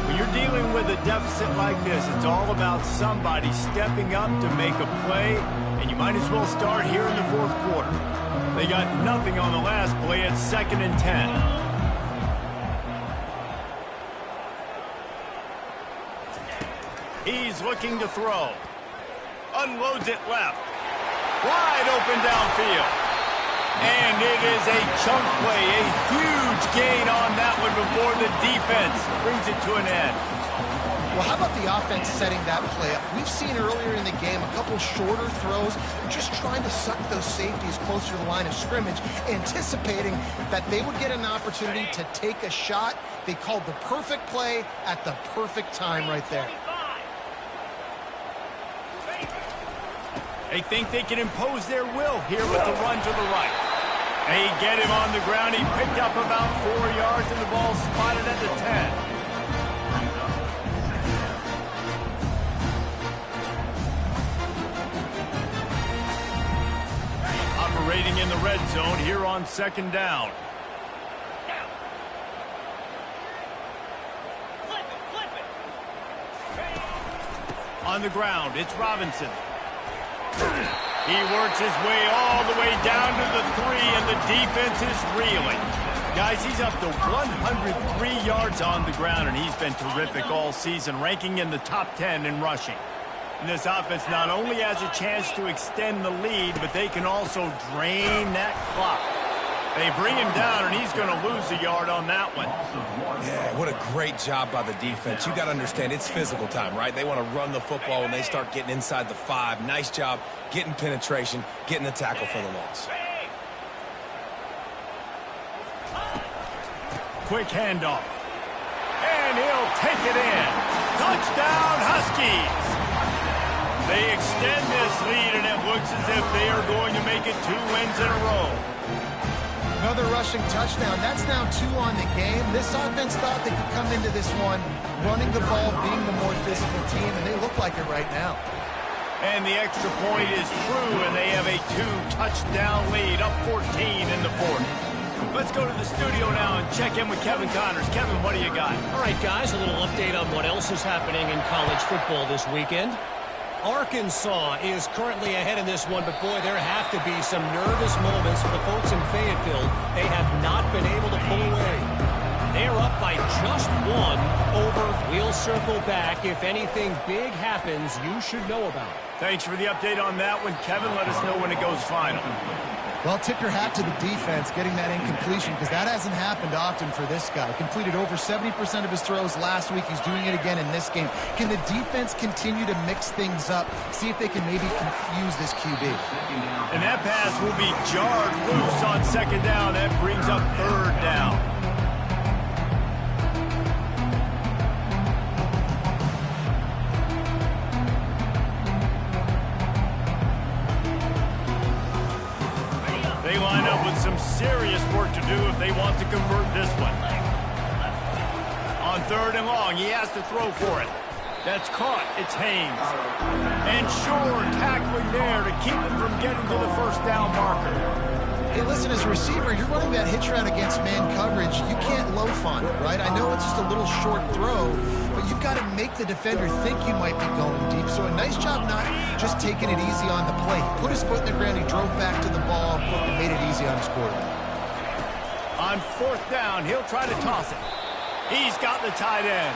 When you're you're dealing with a deficit like this, it's all about somebody stepping up to make a play, and you might as well start here in the fourth quarter. They got nothing on the last play at 2nd and 10. He's looking to throw. Unloads it left. Wide open downfield. And it is a chunk play, a huge gain on that one before the defense brings it to an end. Well, how about the offense setting that play up? We've seen earlier in the game a couple shorter throws, just trying to suck those safeties closer to the line of scrimmage, anticipating that they would get an opportunity to take a shot. They called the perfect play at the perfect time right there. They think they can impose their will here with the run to the right. They get him on the ground. He picked up about 4 yards, and the ball spotted at the 10. Operating in the red zone here on 2nd down. On the ground, it's Robinson. He works his way all the way down to the 3, and the defense is reeling. Guys, he's up to 103 yards on the ground, and he's been terrific all season, ranking in the top 10 in rushing. And this offense not only has a chance to extend the lead, but they can also drain that clock. They bring him down, and he's going to lose a yard on that one. Yeah, what a great job by the defense. You got to understand, it's physical time, right? They want to run the football when they start getting inside the 5. Nice job getting penetration, getting the tackle for the loss. Quick handoff. And he'll take it in. Touchdown, Huskies! They extend this lead, and it looks as if they are going to make it 2 wins in a row. Another rushing touchdown. That's now 2 on the game. This offense thought they could come into this one running the ball, being the more physical team, and they look like it right now. And the extra point is true, and they have a 2-touchdown lead, up 14 in the 4th. Let's go to the studio now and check in with Kevin Connors. Kevin, what do you got? All right, guys, a little update on what else is happening in college football this weekend. Arkansas is currently ahead in this one, but boy, there have to be some nervous moments for the folks in Fayetteville. They have not been able to pull away. They're up by just 1 over. We'll circle back. If anything big happens, you should know about it. Thanks for the update on that one, Kevin. Let us know when it goes final. Well, tip your hat to the defense getting that incompletion, because that hasn't happened often for this guy. Completed over 70% of his throws last week. He's doing it again in this game. Can the defense continue to mix things up, see if they can maybe confuse this QB? And that pass will be jarred loose on 2nd down. That brings up 3rd down. They line up with some serious work to do if they want to convert this one. On 3rd and long, he has to throw for it. That's caught. It's Haynes. And Shore tackling there to keep him from getting to the 1st down marker. Hey, listen, as a receiver, you're running that hitch route against man coverage. You can't loaf on it, right? I know it's just a little short throw, but you've got to make the defender think you might be going deep. So a nice job not just taking it easy on the play. He put his foot in the ground, he drove back to the ball, and made it easy on his quarterback. On 4th down, he'll try to toss it. He's got the tight end.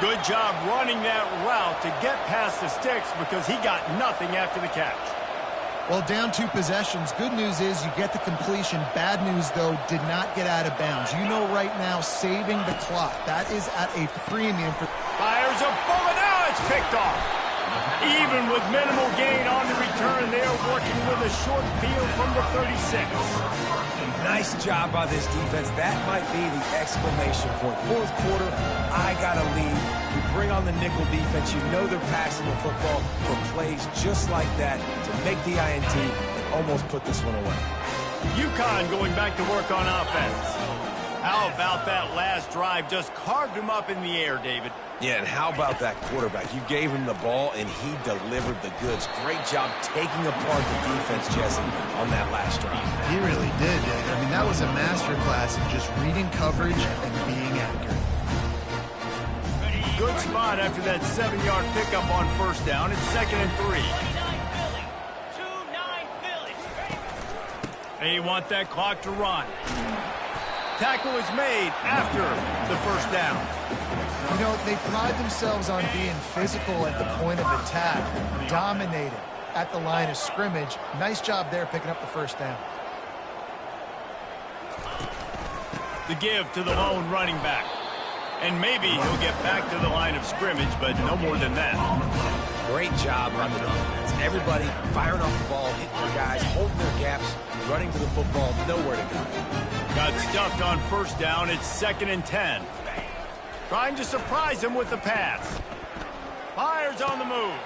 Good job running that route to get past the sticks, because he got nothing after the catch. Well, down 2 possessions. Good news is you get the completion. Bad news, though, did not get out of bounds. You know right now, saving the clock. That is at a premium. Fires a bullet. Now it's picked off. Even with minimal gain on the return, they are working with a short field from the 36. Nice job by this defense. That might be the exclamation point. 4th quarter, I got a lead. You bring on the nickel defense. You know they're passing the football for plays just like that to make the INT and almost put this one away. Uconn going back to work on offense. How about that last drive? Just carved him up in the air, David. Yeah, and how about that quarterback? You gave him the ball, and he delivered the goods. Great job taking apart the defense, Jesse, on that last drive. He really did. I mean, that was a masterclass in just reading coverage and being accurate. good spot after that 7-yard pickup on first down. It's 2nd and 3. They want that clock to run. Tackle is made after the first down. You know, they pride themselves on being physical at the point of attack, dominated at the line of scrimmage. Nice job there picking up the first down. The give to the lone running back. And maybe he'll get back to the line of scrimmage, but no more than that. Great job running offense. Everybody firing off the ball, hitting their guys, holding their gaps, running to the football, nowhere to go. Got stuffed on first down. It's 2nd and 10. Trying to surprise him with the pass. Fires on the move.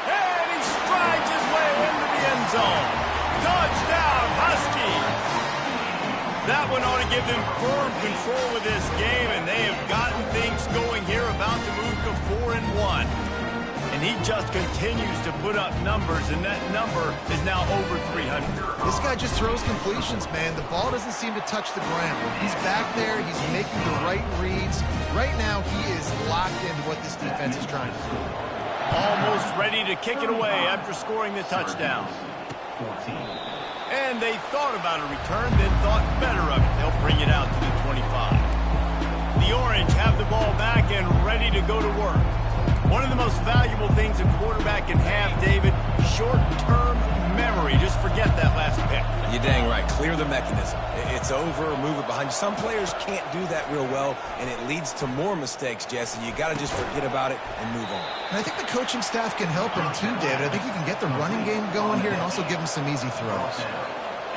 And he strides his way into the end zone. Touchdown, Husky! That one ought to give them firm control of this game, and they have gotten things going here, about to move to 4-1. And he just continues to put up numbers, and that number is now over 300. This guy just throws completions, man. The ball doesn't seem to touch the ground. He's back there. He's making the right reads. Right now, he is locked into what this defense is trying to do. Almost ready to kick it away after scoring the touchdown. 14. And they thought about a return, then thought better of it. They'll bring it out to the 25. The Orange have the ball back and ready to go to work. One of the most valuable things a quarterback can have, David, short-term memory. Just forget that last pick. You're dang right. Clear the mechanism. It's over, move it behind you. Some players can't do that real well, and it leads to more mistakes, Jesse. You got to just forget about it and move on. And I think the coaching staff can help him too, David. I think he can get the running game going here and also give him some easy throws.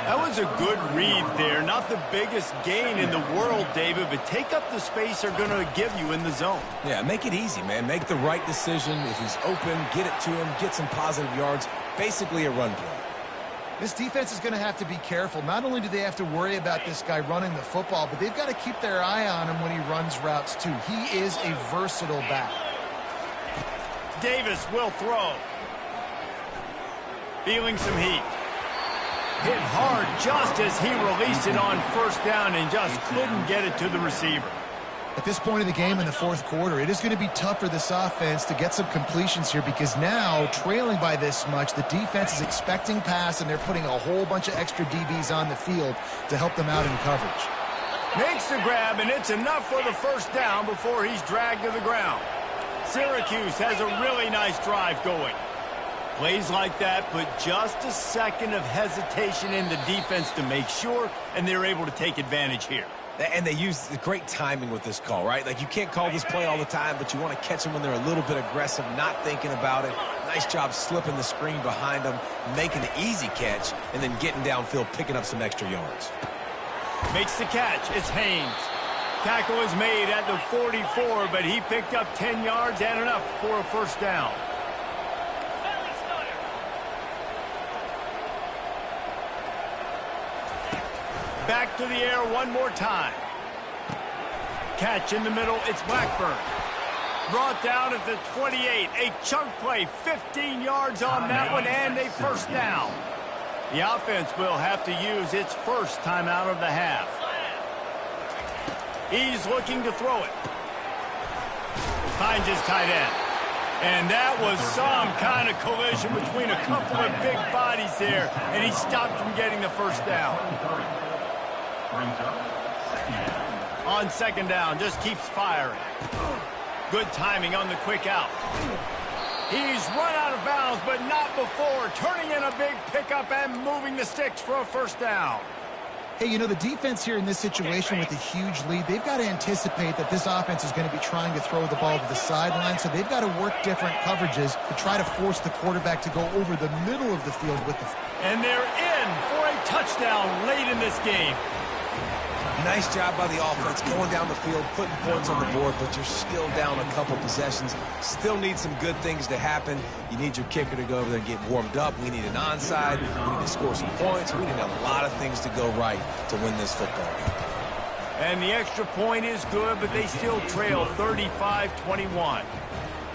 That was a good read there. Not the biggest gain in the world, David, but take up the space they're going to give you in the zone. Yeah, make it easy, man. Make the right decision. If he's open, get it to him, get some positive yards. Basically a run play. This defense is going to have to be careful. Not only do they have to worry about this guy running the football, but they've got to keep their eye on him when he runs routes too. He is a versatile back. Davis will throw. Feeling some heat. Hit hard just as he released it on first down and just couldn't get it to the receiver. At this point of the game in the fourth quarter, it is going to be tough for this offense to get some completions here because now, trailing by this much, the defense is expecting pass and they're putting a whole bunch of extra DBs on the field to help them out in coverage. Makes the grab, and it's enough for the first down before he's dragged to the ground. Syracuse has a really nice drive going. Plays like that put just a second of hesitation in the defense to make sure, and they're able to take advantage here. And they use the great timing with this call, right? Like, you can't call this play all the time, but you want to catch them when they're a little bit aggressive, not thinking about it. Nice job slipping the screen behind them, making the easy catch, and then getting downfield, picking up some extra yards. Makes the catch. It's Haynes. Tackle is made at the 44, but he picked up 10 yards and enough for a first down. Back to the air one more time. Catch in the middle. It's Blackburn. Brought down at the 28. A chunk play. 15 yards on that one and a first down. The offense will have to use its first timeout of the half. He's looking to throw it. Finds his tight end. And that was some kind of collision between a couple of big bodies there, and he stopped from getting the first down. On second down, just keeps firing. Good timing on the quick out. He's run out of bounds, but not before turning in a big pickup and moving the sticks for a first down. Hey, you know, the defense here in this situation with a huge lead, they've got to anticipate that this offense is going to be trying to throw the ball to the sideline, so they've got to work different coverages to try to force the quarterback to go over the middle of the field with the... And they're in for a touchdown late in this game. Nice job by the offense going down the field, putting points on the board, but you're still down a couple possessions. Still need some good things to happen. You need your kicker to go over there and get warmed up. We need an onside. We need to score some points. We need a lot of things to go right to win this football game. And the extra point is good, but they still trail 35-21.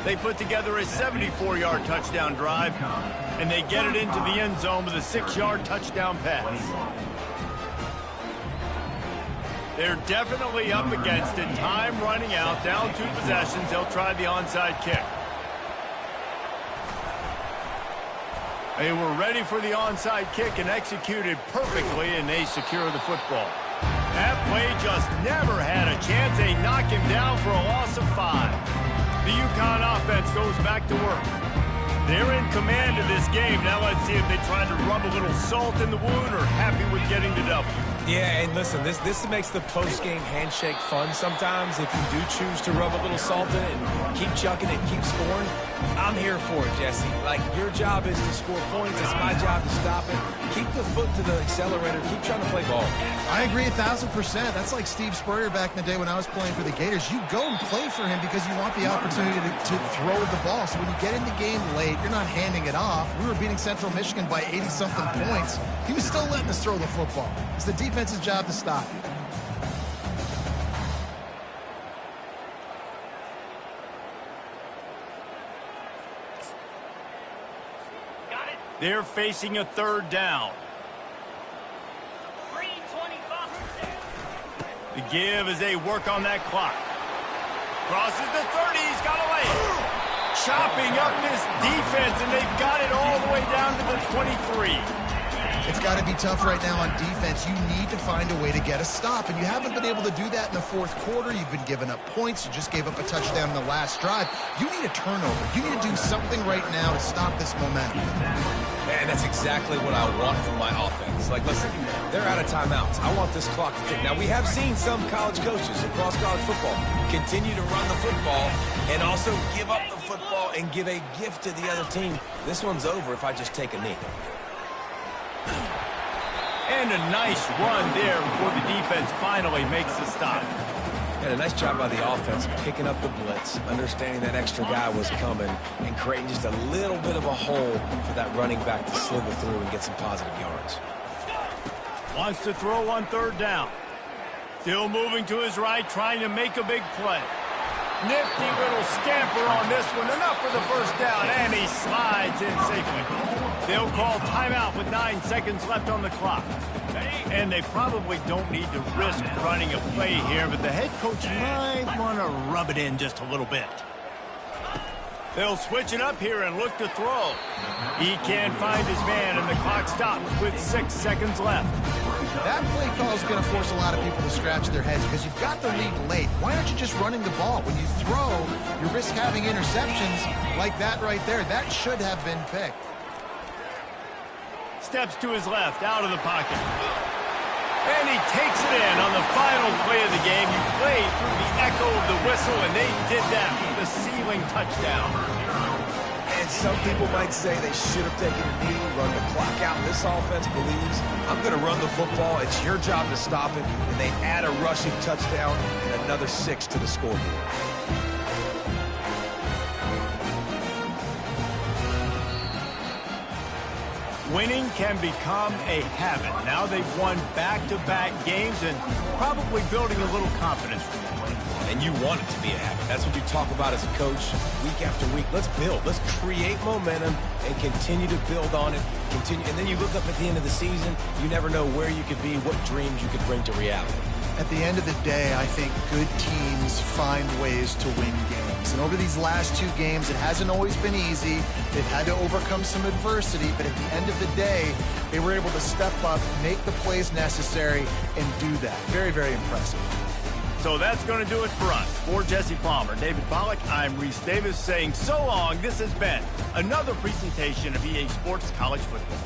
They put together a 74-yard touchdown drive, and they get it into the end zone with a 6-yard touchdown pass. They're definitely up against it. Time running out. Down 2 possessions. They'll try the onside kick. They were ready for the onside kick and executed perfectly, and they secure the football. That play just never had a chance. They knock him down for a loss of 5. The Uconn offense goes back to work. They're in command of this game. Now let's see if they try to rub a little salt in the wound or happy with getting the W. Yeah, and listen, this makes the post-game handshake fun sometimes. If you do choose to rub a little salt in it and keep chucking it, keep scoring, I'm here for it, Jesse. Like, your job is to score points. It's my job to stop it. Keep the foot to the accelerator. Keep trying to play ball. I agree 1,000%. That's like Steve Spurrier back in the day when I was playing for the Gators. You go and play for him because you want the opportunity to throw the ball. So when you get in the game late, you're not handing it off. We were beating Central Michigan by 80-something points. He was still letting us throw the football. It's the defense's job to stop you. They're facing a 3rd down. The give as they work on that clock. Crosses the 30. He's got a lane. Chopping up this defense, and they've got it all the way down to the 23. It's got to be tough right now on defense. You need to find a way to get a stop, and you haven't been able to do that in the 4th quarter. You've been giving up points. You just gave up a touchdown in the last drive. You need a turnover. You need to do something right now to stop this momentum. And that's exactly what I want from my offense. Like, listen, they're out of timeouts. I want this clock to tick. Now, we have seen some college coaches across college football continue to run the football and also give up the football and give a gift to the other team. This one's over if I just take a knee. And a nice run there before the defense finally makes the stop. And a nice job by the offense picking up the blitz, understanding that extra guy was coming, and creating just a little bit of a hole for that running back to slither through and get some positive yards. Wants to throw on 3rd down. Still moving to his right, trying to make a big play. Nifty little scamper on this one. Enough for the 1st down, and he slides in safely. They'll call timeout with 9 seconds left on the clock. And they probably don't need to risk running a play here, but the head coach might want to rub it in just a little bit. They'll switch it up here and look to throw. He can't find his man, and the clock stops with 6 seconds left. That play call is going to force a lot of people to scratch their heads because you've got the lead late. Why aren't you just running the ball? When you throw, you risk having interceptions like that right there. That should have been picked. Steps to his left, out of the pocket. And he takes it in on the final play of the game. You played through the echo of the whistle, and they did that with a ceiling touchdown. And some people might say they should have taken a knee, run the clock out. This offense believes, I'm going to run the football. It's your job to stop it. And they add a rushing touchdown and another 6 to the scoreboard. Winning can become a habit. Now they've won back-to-back games and probably building a little confidence from that. And you want it to be a habit. That's what you talk about as a coach week after week. Let's build. Let's create momentum and continue to build on it. Continue, and then you look up at the end of the season, you never know where you could be, what dreams you could bring to reality. At the end of the day, I think good teams find ways to win games. And over these last 2 games, it hasn't always been easy. They've had to overcome some adversity, but at the end of the day, they were able to step up, make the plays necessary, and do that. Very, very impressive. So that's going to do it for us. For Jesse Palmer, David Pollack, I'm Reese Davis saying so long. This has been another presentation of EA Sports College Football.